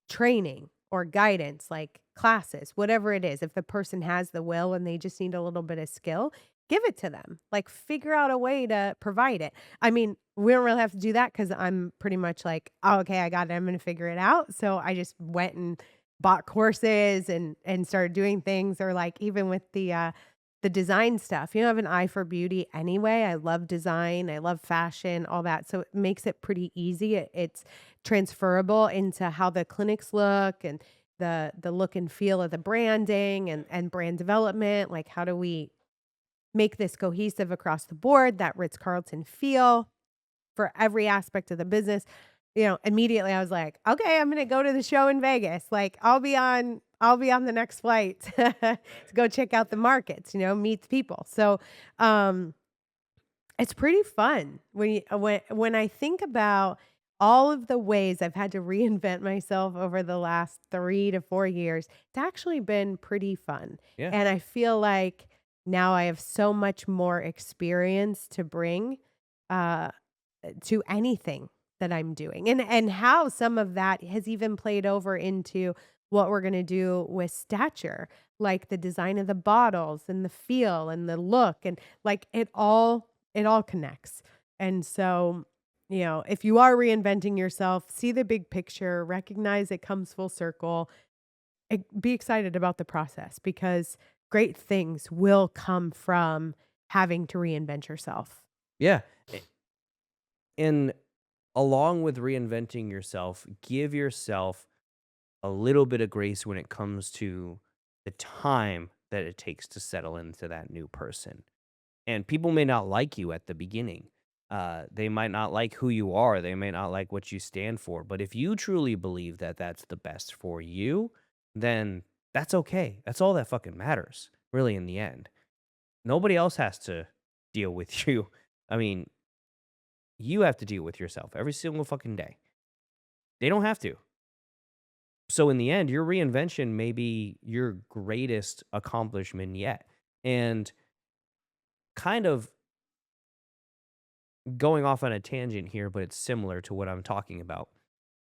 training or guidance, like classes, whatever it is. If the person has the will and they just need a little bit of skill, give it to them. Like figure out a way to provide it. I mean, we don't really have to do that because I'm pretty much like, oh, okay, I got it. I'm going to figure it out. So I just went and bought courses and started doing things, or like even with the the design stuff. You know, I have an eye for beauty anyway. I love design, I love fashion, all that. So it makes it pretty easy. It's transferable into how the clinics look and the look and feel of the branding and brand development. Like how do we make this cohesive across the board, that Ritz-Carlton feel for every aspect of the business. You know, immediately I was like, "Okay, I'm gonna go to the show in Vegas. Like, I'll be on the next flight to go check out the markets, you know, meet the people." So, um, it's pretty fun when I think about all of the ways I've had to reinvent myself over the last 3 to 4 years. It's actually been pretty fun,
Yeah.
and I feel like now I have so much more experience to bring, uh to anything that I'm doing, and how some of that has even played over into what we're gonna do with Stature, like the design of the bottles and the feel and the look and, like, it all connects, and so, you know, if you are reinventing yourself, see the big picture, recognize it comes full circle, be excited about the process because great things will come from having to reinvent yourself.
Yeah. And along with reinventing yourself, give yourself a little bit of grace when it comes to the time that it takes to settle into that new person. And people may not like you at the beginning. They might not like who you are. They may not like what you stand for. But if you truly believe that that's the best for you, then that's okay. That's all that fucking matters, really, in the end. Nobody else has to deal with you. I mean, you have to deal with yourself every single fucking day. They don't have to. So in the end, your reinvention may be your greatest accomplishment yet. And kind of going off on a tangent here, but it's similar to what I'm talking about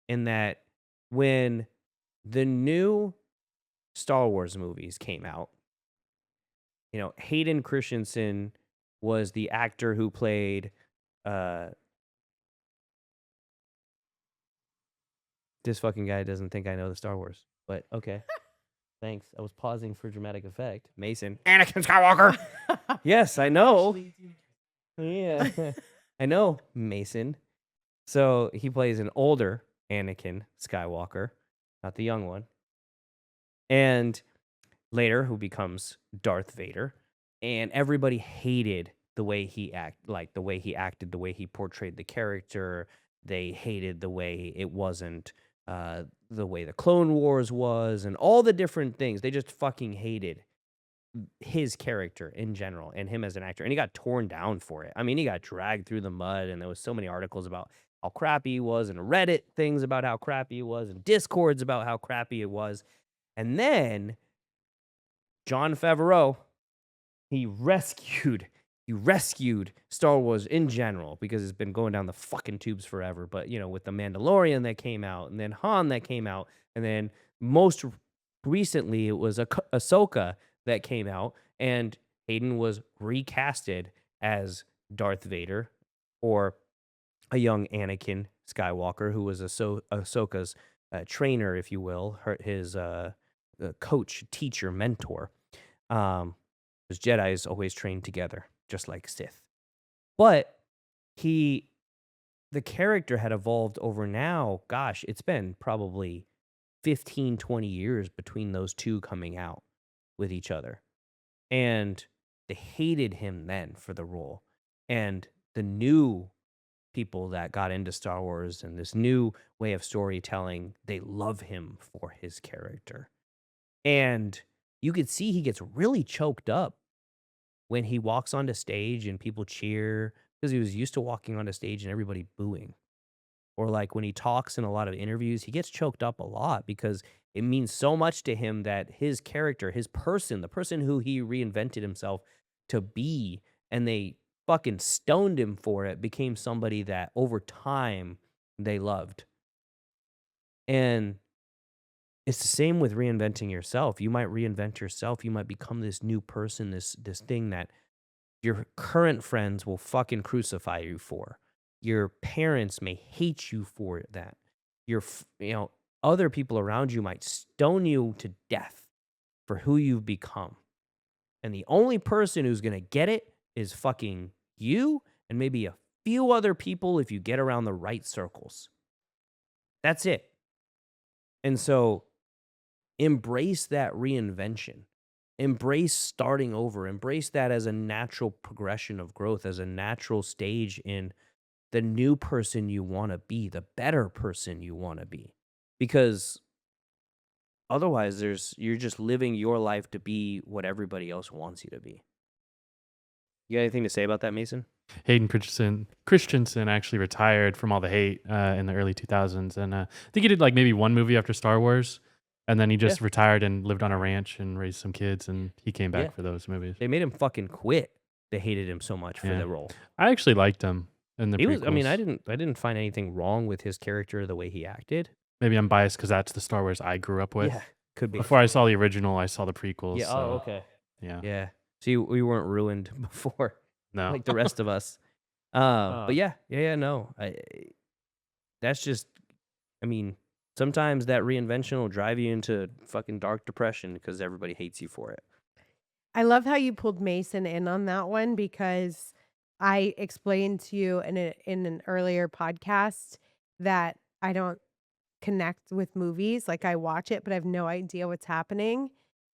in that when the new Star Wars movies came out, Hayden Christensen was the actor who played uh this fucking guy doesn't think I know the Star Wars. But okay. Thanks. I was pausing for dramatic effect. Mason. Anakin Skywalker. Yes, I know. Yeah. I know Mason. So he plays an older Anakin Skywalker, not the young one. And later who becomes Darth Vader. And everybody hated the way he the way he acted, the way he portrayed the character. They hated the way it wasn't the way the Clone Wars was and all the different things. They just fucking hated his character in general and him as an actor. And he got torn down for it. I mean, he got dragged through the mud and there was so many articles about how crappy he was and Reddit things about how crappy he was and Discords about how crappy it was. And then Jon Favreau, he rescued Star Wars in general because it's been going down the fucking tubes forever. But, with the Mandalorian that came out and then Han that came out and then most recently it was Ahsoka that came out and Hayden was recasted as Darth Vader or a young Anakin Skywalker who was Ahsoka's trainer, if you will, his coach, teacher, mentor. Because Jedi's always trained together, just like Sith. But the character had evolved over now. Gosh, it's been probably 15, 20 years between those two coming out with each other. And they hated him then for the role. And the new people that got into Star Wars and this new way of storytelling, they love him for his character. And you could see he gets really choked up when he walks onto stage and people cheer because he was used to walking onto stage and everybody booing. Or like when he talks in a lot of interviews, he gets choked up a lot because it means so much to him that his character, his person, the person who he reinvented himself to be, and they fucking stoned him for it, became somebody that over time they loved. And it's the same with reinventing yourself. You might reinvent yourself. You might become this new person, this thing that your current friends will fucking crucify you for. Your parents may hate you for that. Other people around you might stone you to death for who you've become. And the only person who's going to get it is fucking you and maybe a few other people if you get around the right circles. That's it. And so embrace that reinvention. Embrace starting over. Embrace that as a natural progression of growth, as a natural stage in the new person you want to be, the better person you want to be. Because otherwise you're just living your life to be what everybody else wants you to be. You got anything to say about that, Mason?
Hayden Christensen actually retired from all the hate in the early 2000s, and I think he did like maybe one movie after Star Wars, and then he
Yeah.
just retired and lived on a ranch and raised some kids, and he came
Yeah.
back for those movies.
They made him fucking quit. They hated him so much for
Yeah.
the role.
I actually liked him in the
He
prequels.
was I mean, I didn't find anything wrong with his character, the way he acted.
Maybe I'm biased because that's the Star Wars I grew up with.
Yeah, could be.
Before I saw the original, I saw the prequels.
Yeah,
so,
okay.
Yeah.
Yeah. See, we weren't ruined before
No.
like the rest of us. But yeah, no. That's just I mean, sometimes that reinvention will drive you into fucking dark depression because everybody hates you for it.
I love how you pulled Mason in on that one because I explained to you in an earlier podcast that I don't connect with movies. Like I watch it, but I have no idea what's happening.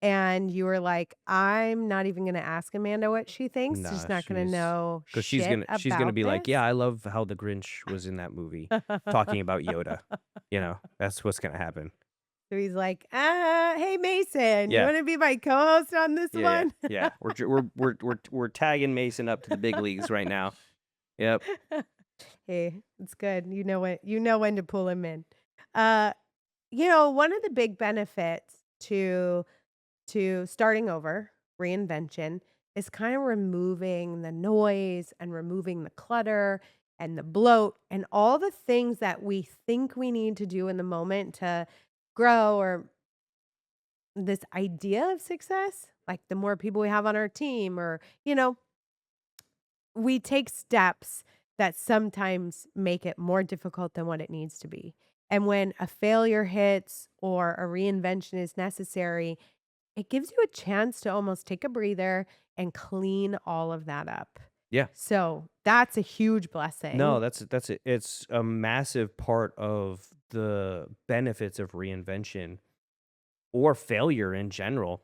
And you were like, I'm not even going to ask Amanda what she thinks. She's
Nah,
not going to know
because
shit
she's gonna
about
be like,
this.
yeah, I love how the Grinch was in that movie talking about Yoda. You know, that's what's gonna happen.
So he's like, hey Mason, you
Yeah.
want to be my co-host on this
Yeah,
one?
yeah. We're tagging Mason up to the big leagues right now. Yep.
Hey, it's good. You know when to pull him in. Uh, one of the big benefits to starting over, reinvention, is kind of removing the noise and removing the clutter and the bloat and all the things that we think we need to do in the moment to grow or this idea of success. Like the more people we have on our team, or, we take steps that sometimes make it more difficult than what it needs to be. And when a failure hits or a reinvention is necessary, it gives you a chance to almost take a breather and clean all of that up.
Yeah.
So that's a huge blessing.
No, that's it. It's a massive part of the benefits of reinvention or failure in general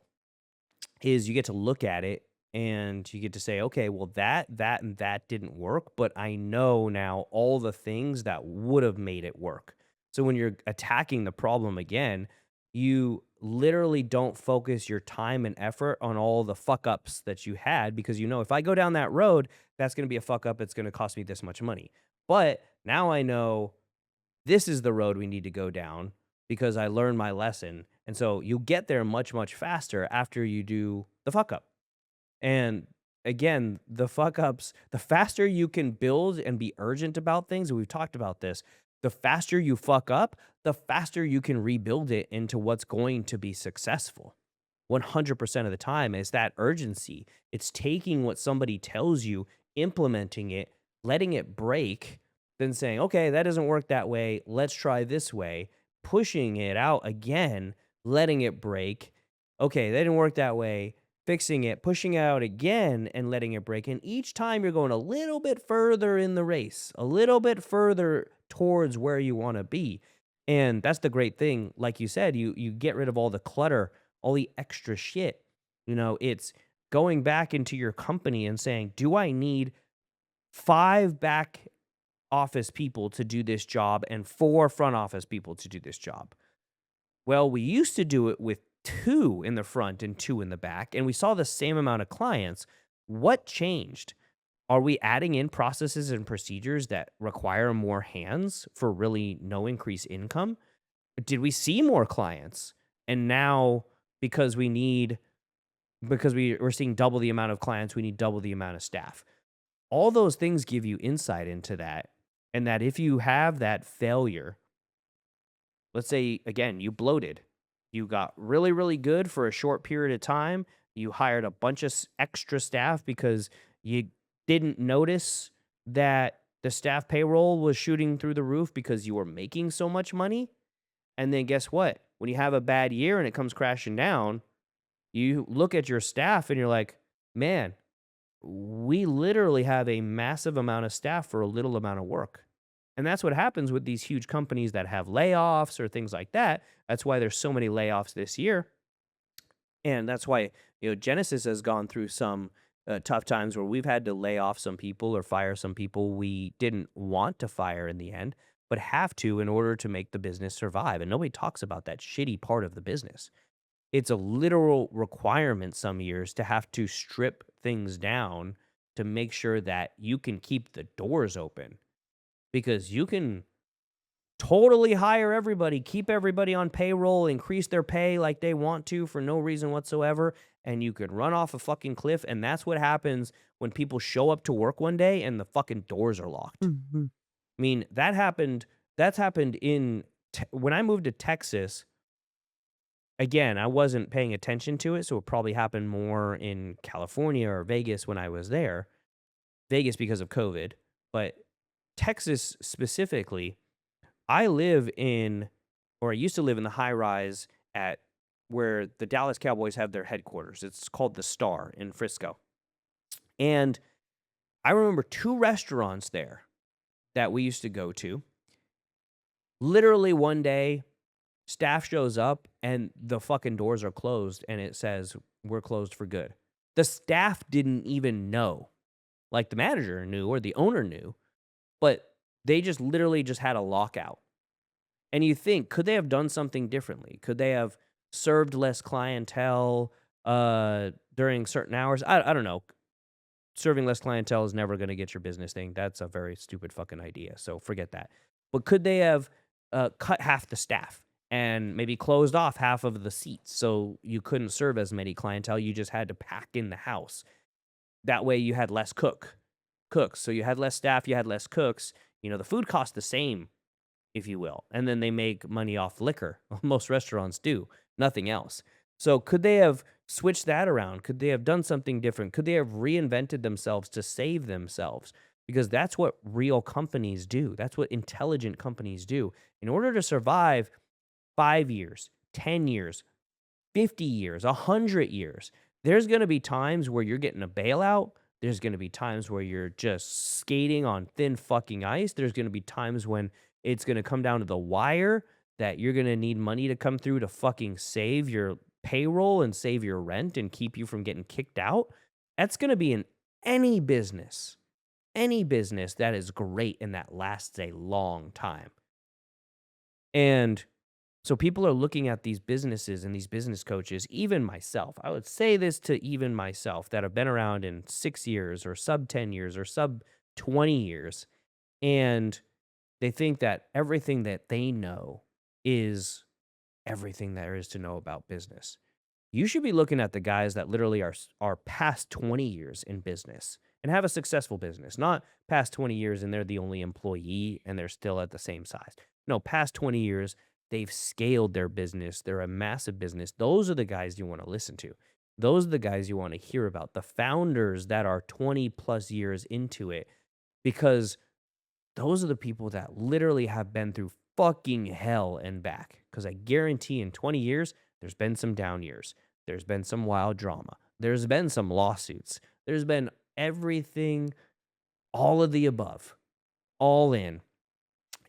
is you get to look at it and you get to say, okay, well, and that didn't work, but I know now all the things that would have made it work. So when you're attacking the problem again, you literally don't focus your time and effort on all the fuck ups that you had because you know if I go down that road, that's going to be a fuck up. It's going to cost me this much money. But now I know this is the road we need to go down because I learned my lesson. And so you get there much, much faster after you do the fuck up. And again, the fuck ups, the faster you can build and be urgent about things, and we've talked about this, the faster you fuck up, the faster you can rebuild it into what's going to be successful. 100% of the time is that urgency. It's taking what somebody tells you, implementing it, letting it break, then saying, okay, that doesn't work that way. Let's try this way, pushing it out again, letting it break. Okay, that didn't work that way. Fixing it, pushing it out again, and letting it break. And each time you're going a little bit further in the race, a little bit further towards where you want to be. And that's the great thing. Like you said, you get rid of all the clutter, all the extra shit. You know, it's going back into your company and saying, do I need 5 back office people to do this job and 4 front office people to do this job? Well, we used to do it with 2 in the front and 2 in the back, and we saw the same amount of clients. What changed? Are we adding in processes and procedures that require more hands for really no increased income? Did we see more clients? And now because we're seeing double the amount of clients, we need double the amount of staff. All those things give you insight into that. And that if you have that failure, let's say, again, you bloated. You got really, really good for a short period of time. You hired a bunch of extra staff because you didn't notice that the staff payroll was shooting through the roof because you were making so much money. And then guess what? When you have a bad year and it comes crashing down, You look at your staff and you're like, man, we literally have a massive amount of staff for a little amount of work. And that's what happens with these huge companies that have layoffs or things like that. That's why there's so many layoffs this year. And that's why, Genesis has gone through some tough times where we've had to lay off some people or fire some people we didn't want to fire in the end, but have to in order to make the business survive. And nobody talks about that shitty part of the business. It's a literal requirement some years to have to strip things down to make sure that you can keep the doors open, because you can totally hire everybody, keep everybody on payroll, increase their pay like they want to for no reason whatsoever, and you could run off a fucking cliff. And that's what happens when people show up to work one day and the fucking doors are locked.
Mhm.
I mean, that happened. That's happened when I moved to Texas. Again, I wasn't paying attention to it, so it probably happened more in California or Vegas when I was there. Vegas because of COVID, but Texas specifically, I live in, or I used to live in the high rise at where the Dallas Cowboys have their headquarters. It's called the Star in Frisco. And I remember two restaurants there that we used to go to. Literally one day, staff shows up and the fucking doors are closed and it says, we're closed for good. The staff didn't even know. Like the manager knew or the owner knew, but they just literally just had a lockout. And you think, could they have done something differently? Could they have served less clientele during certain hours? I don't know. Serving less clientele is never going to get your business thing. That's a very stupid fucking idea. So forget that. But could they have cut half the staff and maybe closed off half of the seats so you couldn't serve as many clientele? You just had to pack in the house. That way you had less cooks. So you had less staff, you had less cooks. The food cost the same, if you will. And then they make money off liquor. Most restaurants do, nothing else. So could they have switched that around? Could they have done something different? Could they have reinvented themselves to save themselves? Because that's what real companies do. That's what intelligent companies do. In order to survive 5 years, 10 years, 50 years, 100 years, there's going to be times where you're getting a bailout. There's going to be times where you're just skating on thin fucking ice. There's going to be times when it's going to come down to the wire that you're going to need money to come through to fucking save your payroll and save your rent and keep you from getting kicked out. That's going to be in any business that is great and that lasts a long time. And so people are looking at these businesses and these business coaches, even myself. I would say this to even myself that have been around in 6 years or sub 10 years or sub 20 years. And they think that everything that they know is everything there is to know about business. You should be looking at the guys that literally are past 20 years in business and have a successful business, not past 20 years and they're the only employee and they're still at the same size. No, past 20 years, they've scaled their business. They're a massive business. Those are the guys you want to listen to. Those are the guys you want to hear about, the founders that are 20 plus years into it, because those are the people that literally have been through fucking hell and back. Because I guarantee in 20 years, there's been some down years. There's been some wild drama. There's been some lawsuits. There's been everything, all of the above, all in.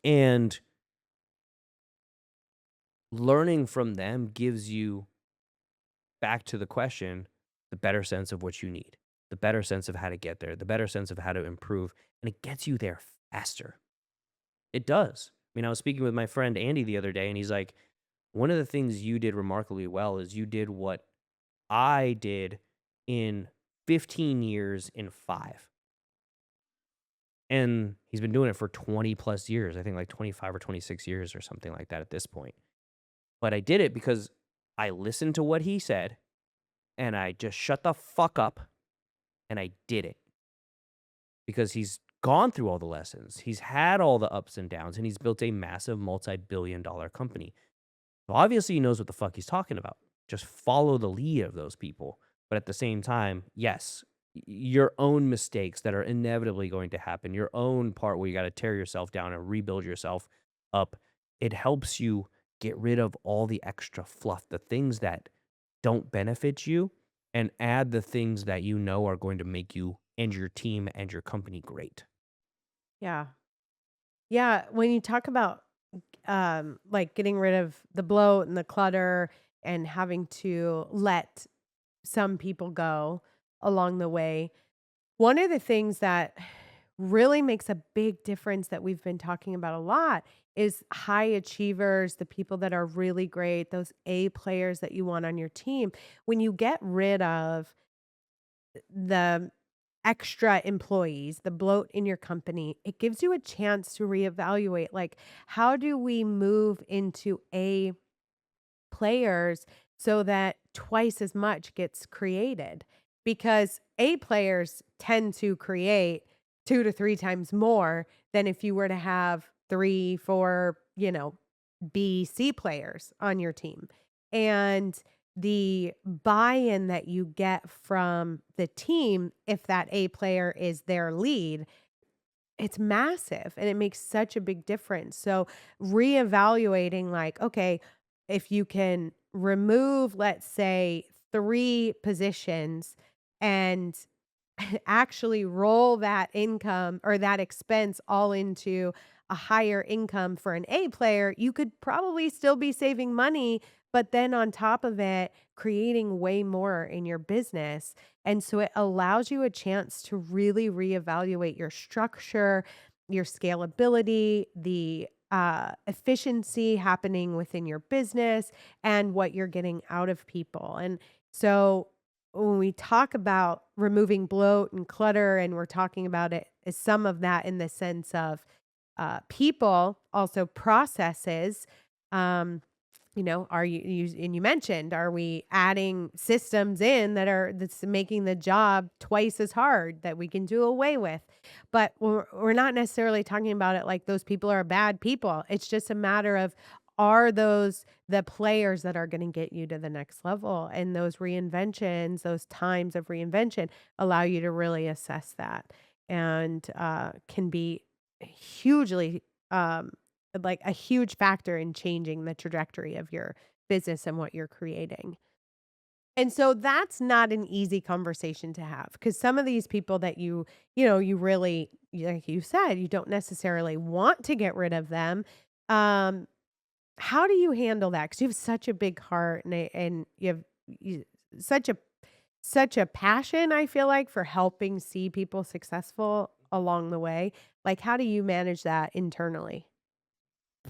And learning from them gives you, back to the question, the better sense of what you need, the better sense of how to get there, the better sense of how to improve. And it gets you there faster. It does. I mean, I was speaking with my friend Andy the other day, and he's like, one of the things you did remarkably well is you did what I did in 15 years in 5. And he's been doing it for 20 plus years. I think like 25 or 26 years or something like that at this point. But I did it because I listened to what he said and I just shut the fuck up and I did it. Because he's gone through all the lessons. He's had all the ups and downs and he's built a massive multi-billion-dollar company. So obviously he knows what the fuck he's talking about. Just follow the lead of those people. But at the same time, yes, your own mistakes that are inevitably going to happen, your own part where you got to tear yourself down and rebuild yourself up, it helps you get rid of all the extra fluff, the things that don't benefit you, and add the things that you know are going to make you and your team and your company great.
Yeah. Yeah, when you talk about, like, getting rid of the bloat and the clutter and having to let some people go along the way, one of the things that really makes a big difference that we've been talking about a lot is high achievers, the people that are really great, those A players that you want on your team. When you get rid of the extra employees, the bloat in your company, it gives you a chance to reevaluate, like, how do we move into A players so that twice as much gets created? Because A players tend to create 2 to 3 times more than if you were to have 3, 4, B, C players on your team. And the buy-in that you get from the team, if that A player is their lead, it's massive and it makes such a big difference. So reevaluating like, okay, if you can remove, let's say, 3 positions and actually roll that income or that expense all into a higher income for an A player, you could probably still be saving money, but then on top of it, creating way more in your business. And so it allows you a chance to really reevaluate your structure, your scalability, the efficiency happening within your business, and what you're getting out of people. And so when we talk about removing bloat and clutter, and we're talking about it as some of that in the sense of people, also processes. Um, are and you mentioned, are we adding systems in that's making the job twice as hard that we can do away with? But we're not necessarily talking about it like those people are bad people. It's just a matter of, are those the players that are going to get you to the next level? And those reinventions, those times of reinvention allow you to really assess that, and can be hugely like a huge factor in changing the trajectory of your business and what you're creating. And so that's not an easy conversation to have, because some of these people that you really, like you said, you don't necessarily want to get rid of them. Um, how do you handle that? Because you have such a big heart, and you have such a passion, I feel like, for helping see people successful along the way. Like, how do you manage that internally?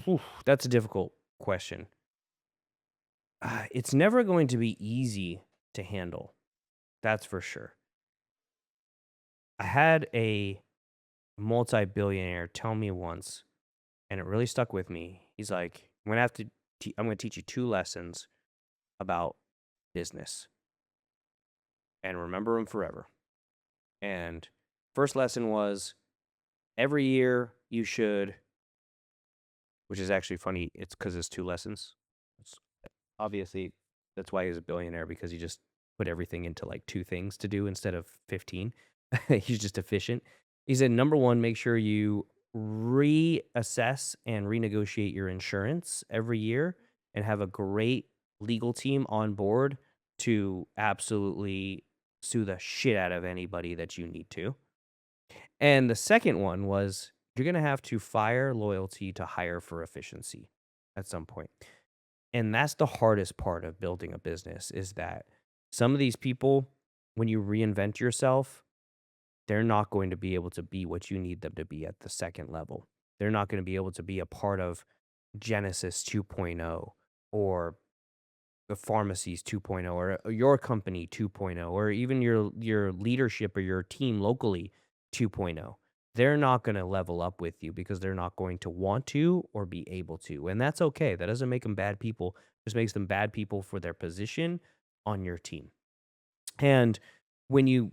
Whew, that's a difficult question. It's never going to be easy to handle. That's for sure. I had a multi-billionaire tell me once, and it really stuck with me. He's like, I'm going to teach you two lessons about business, and remember them forever." And first lesson was, every year you should, which is actually funny. It's because it's two lessons. It's obviously that's why he's a billionaire, because he just put everything into like two things to do instead of 15. He's just efficient. He said, number one, make sure you reassess and renegotiate your insurance every year and have a great legal team on board to absolutely sue the shit out of anybody that you need to. And the second one was, you're going to have to fire loyalty to hire for efficiency at some point. And that's the hardest part of building a business, is that some of these people, when you reinvent yourself, they're not going to be able to be what you need them to be at the second level. They're not going to be able to be a part of Genesis 2.0, or the pharmacies 2.0, or your company 2.0, or even your leadership or your team locally 2.0. They're not going to level up with you because they're not going to want to or be able to. And that's okay. That doesn't make them bad people. It just makes them bad people for their position on your team. And when you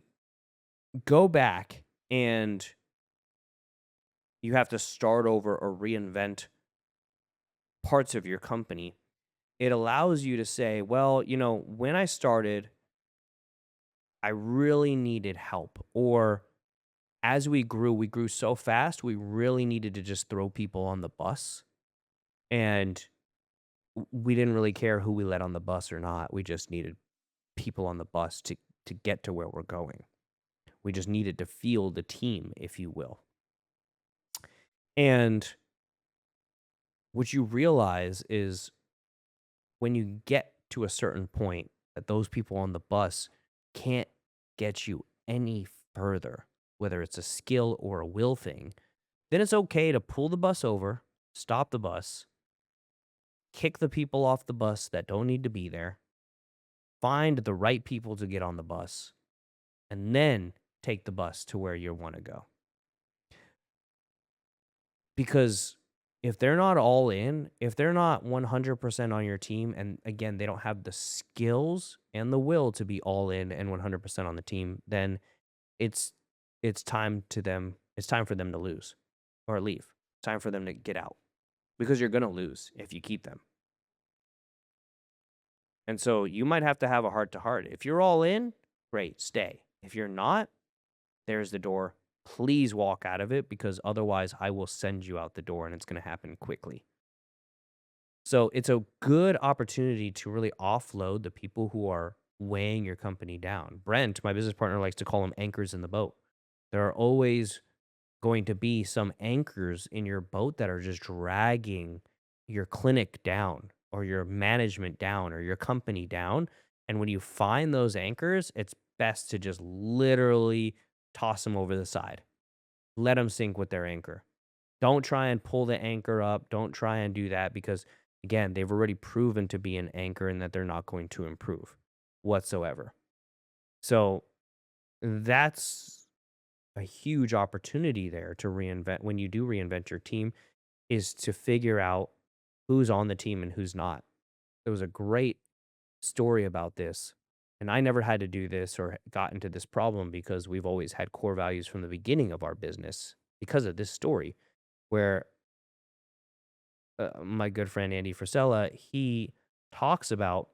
go back and you have to start over or reinvent parts of your company, it allows you to say, well, when I started, I really needed help. Or as we grew so fast, we really needed to just throw people on the bus. And we didn't really care who we let on the bus or not. We just needed people on the bus to get to where we're going. We just needed to feel the team, if you will. And what you realize is when you get to a certain point that those people on the bus can't get you any further, whether it's a skill or a will thing, then it's okay to pull the bus over, stop the bus, kick the people off the bus that don't need to be there, find the right people to get on the bus, and then take the bus to where you want to go. Because if they're not all in, if they're not 100% on your team, and again, they don't have the skills and the will to be all in and 100% on the team, then it's time for them to lose or leave. Time for them to get out because you're going to lose if you keep them. And so you might have to have a heart to heart. If you're all in, great, stay. If you're not, there's the door. Please walk out of it because otherwise I will send you out the door and it's going to happen quickly. So it's a good opportunity to really offload the people who are weighing your company down. Brent, my business partner, likes to call them anchors in the boat. There are always going to be some anchors in your boat that are just dragging your clinic down or your management down or your company down. And when you find those anchors, it's best to just literally toss them over the side. Let them sink with their anchor. Don't try and pull the anchor up. Don't try and do that because, again, they've already proven to be an anchor and that they're not going to improve whatsoever. So that's a huge opportunity there to reinvent. When you do reinvent your team, is to figure out who's on the team and who's not. There was a great story about this, and I never had to do this or got into this problem because we've always had core values from the beginning of our business because of this story where my good friend Andy Frisella, he talks about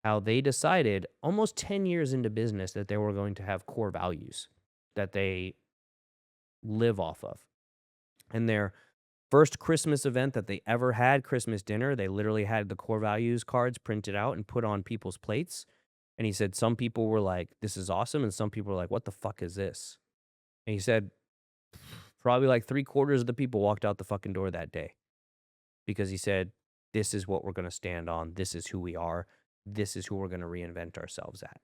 how they decided almost 10 years into business that they were going to have core values that they live off of. And their first Christmas event that they ever had, Christmas dinner, they literally had the core values cards printed out and put on people's plates. And he said some people were like, this is awesome. And some people were like, what the fuck is this? And he said probably like 3/4 of the people walked out the fucking door that day because he said, this is what we're going to stand on. This is who we are. This is who we're going to reinvent ourselves at.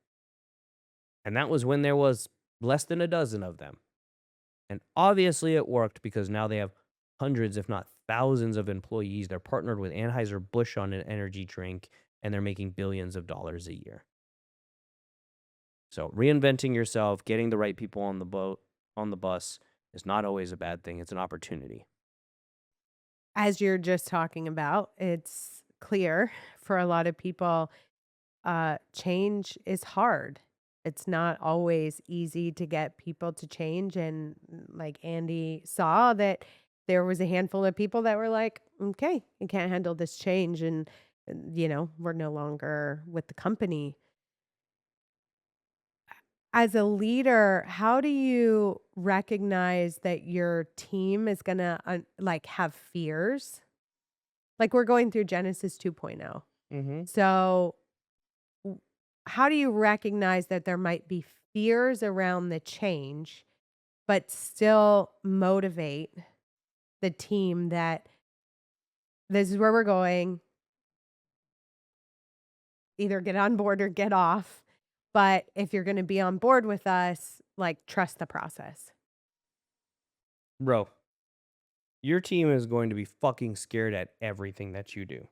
And that was when there was less than a dozen of them. And obviously it worked because now they have hundreds, if not thousands of employees. They're partnered with Anheuser-Busch on an energy drink, and they're making billions of dollars a year. So reinventing yourself, getting the right people on the boat, on the bus, is not always a bad thing. It's an opportunity.
As you're just talking about, it's clear for a lot of people, change is hard. It's not always easy to get people to change. And like Andy saw that there was a handful of people that were like, okay, I can't handle this change. And, we're no longer with the company. As a leader, how do you recognize that your team is going to have fears? Like we're going through Genesis 2.0.
Mm-hmm.
So how do you recognize that there might be fears around the change, but still motivate the team that this is where we're going, either get on board or get off. But if you're going to be on board with us, trust the process.
Bro, your team is going to be fucking scared at everything that you do.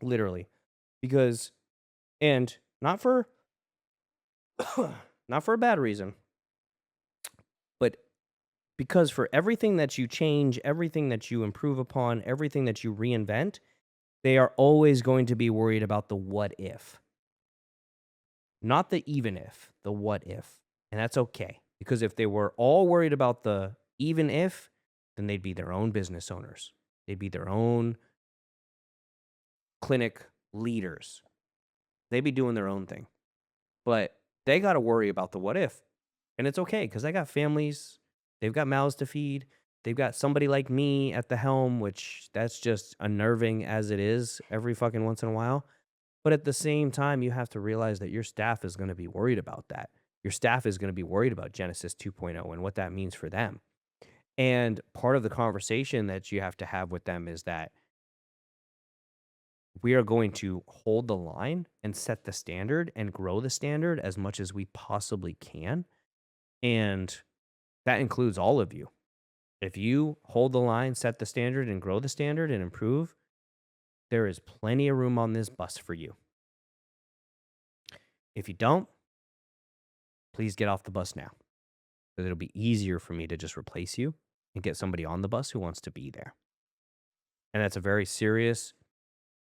Literally. Because, and not for a bad reason, but because for everything that you change, everything that you improve upon, everything that you reinvent, they are always going to be worried about the what if. Not the even if, the what if. And that's okay. Because if they were all worried about the even if, then they'd be their own business owners. They'd be their own clinic leaders. They'd be doing their own thing. But they got to worry about the what if. And it's okay because they got families. They've got mouths to feed. They've got somebody like me at the helm, which that's just unnerving as it is every fucking once in a while. But at the same time, you have to realize that your staff is going to be worried about that. Your staff is going to be worried about Genesis 2.0 and what that means for them. And part of the conversation that you have to have with them is that we are going to hold the line and set the standard and grow the standard as much as we possibly can. And that includes all of you. If you hold the line, set the standard, and grow the standard and improve, there is plenty of room on this bus for you. If you don't, please get off the bus now. Because it'll be easier for me to just replace you and get somebody on the bus who wants to be there. And that's a very serious,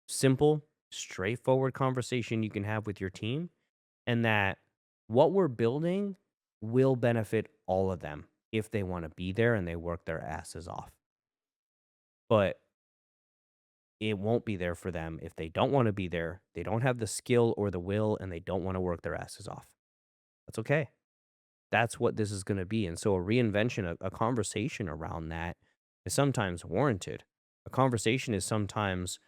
simple, straightforward conversation you can have with your team. And that what we're building will benefit all of them if they want to be there and they work their asses off. But it won't be there for them if they don't want to be there, they don't have the skill or the will, and they don't want to work their asses off. That's okay. That's what this is going to be. And so a reinvention, a conversation around that is sometimes warranted. A conversation is sometimes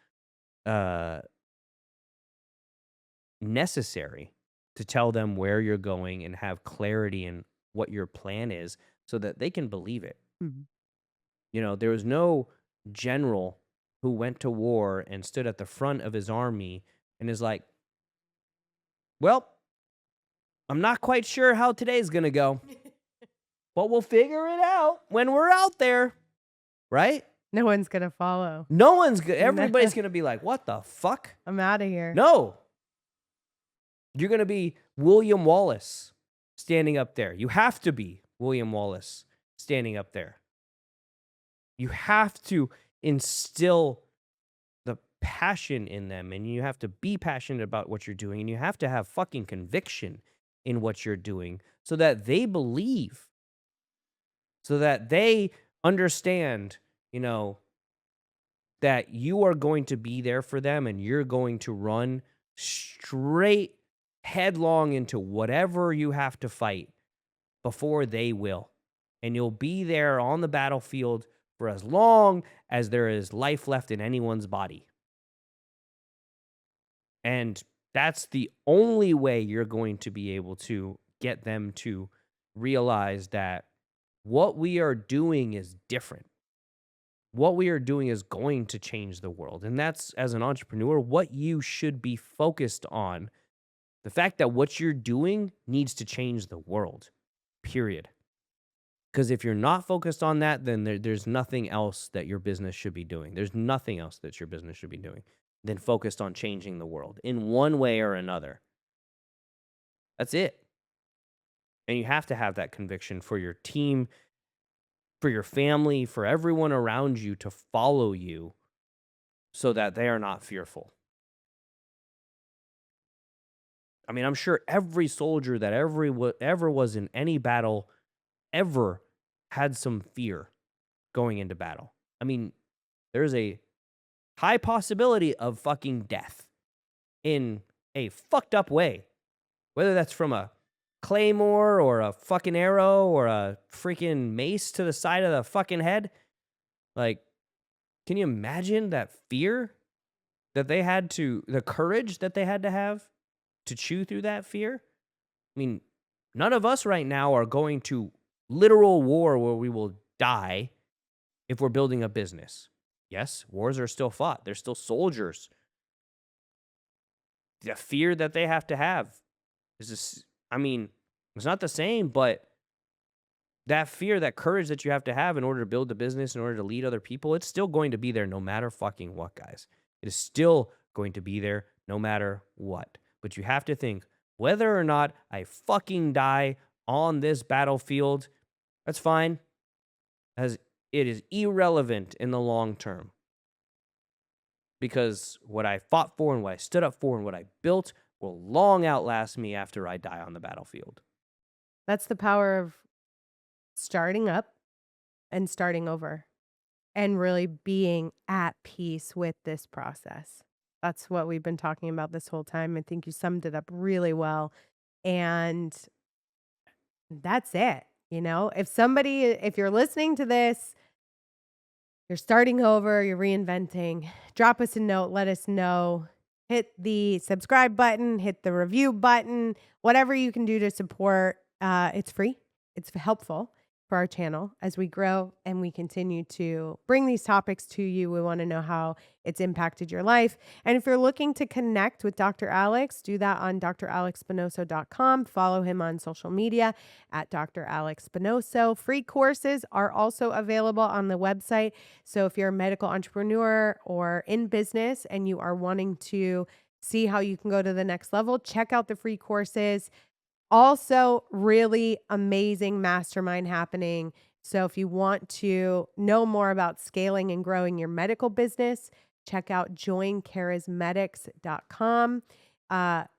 necessary to tell them where you're going and have clarity in what your plan is so that they can believe it.
Mhm.
You know, there was no general who went to war and stood at the front of his army and is like, well, I'm not quite sure how today's going to go, but we'll figure it out when we're out there, right?
No one's going to follow.
No one's good. Everybody's going to be like, what the fuck?
I'm out of here.
No. You're going to be William Wallace standing up there. You have to be William Wallace standing up there. You have to instill the passion in them, and you have to be passionate about what you're doing, and you have to have fucking conviction in what you're doing so that they believe, so that they understand, you know, that you are going to be there for them and you're going to run straight headlong into whatever you have to fight before they will. And you'll be there on the battlefield for as long as there is life left in anyone's body. And that's the only way you're going to be able to get them to realize that what we are doing is different. What we are doing is going to change the world. And that's, as an entrepreneur, what you should be focused on. The fact that what you're doing needs to change the world, period. Because if you're not focused on that, then there's nothing else that your business should be doing. There's nothing else that your business should be doing than focused on changing the world in one way or another. That's it. And you have to have that conviction for your team, for your family, for everyone around you to follow you so that they are not fearful. I mean, I'm sure every soldier that ever was in any battle ever had some fear going into battle. I mean, there's a high possibility of fucking death in a fucked up way. Whether that's from a claymore or a fucking arrow or a freaking mace to the side of the fucking head. Like, can you imagine that fear that they had to, the courage that they had to have to chew through that fear? I mean, none of us right now are going to literal war where we will die if we're building a business. Yes, wars are still fought. They're still soldiers. The fear that they have to have is just, I mean, it's not the same, but that fear, that courage that you have to have in order to build the business, in order to lead other people, it's still going to be there no matter fucking what, guys. It is still going to be there no matter what. But you have to think, whether or not I fucking die on this battlefield, that's fine, as it is irrelevant in the long term. Because what I fought for and what I stood up for and what I built will long outlast me after I die on the battlefield.
That's the power of starting up and starting over and really being at peace with this process. That's what we've been talking about this whole time. I think you summed it up really well. And that's it. You know, if you're listening to this, you're starting over, you're reinventing, drop us a note, let us know. hit the subscribe button, hit the review button, whatever you can do to support. It's free. It's helpful for our channel as we grow and we continue to bring these topics to you. We want to know how it's impacted your life. And if you're looking to connect with Dr. Alex, do that on dralexspinoso.com. Follow him on social media at Dr. Alex Spinoso. Free courses are also available on the website. So if you're a medical entrepreneur or in business and you are wanting to see how you can go to the next level, check out the free courses. Also, really amazing mastermind happening. So, if you want to know more about scaling and growing your medical business, check out joincharismatics.com.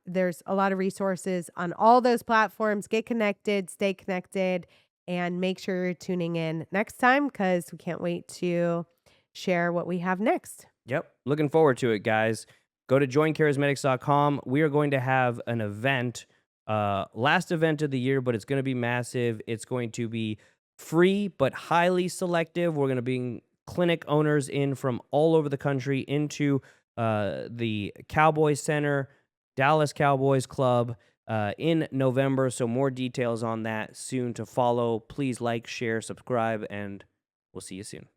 There's a lot of resources on all those platforms. Get connected, stay connected, and make sure you're tuning in next time because we can't wait to share what we have next.
Yep. Looking forward to it, guys. Go to joincharismatics.com. We are going to have an event, last event of the year, but it's going to be massive. It's going to be free, but highly selective. We're going to bring clinic owners in from all over the country into the Cowboys Center, Dallas Cowboys Club in November. So more details on that soon to follow. Please like, share, subscribe, and we'll see you soon.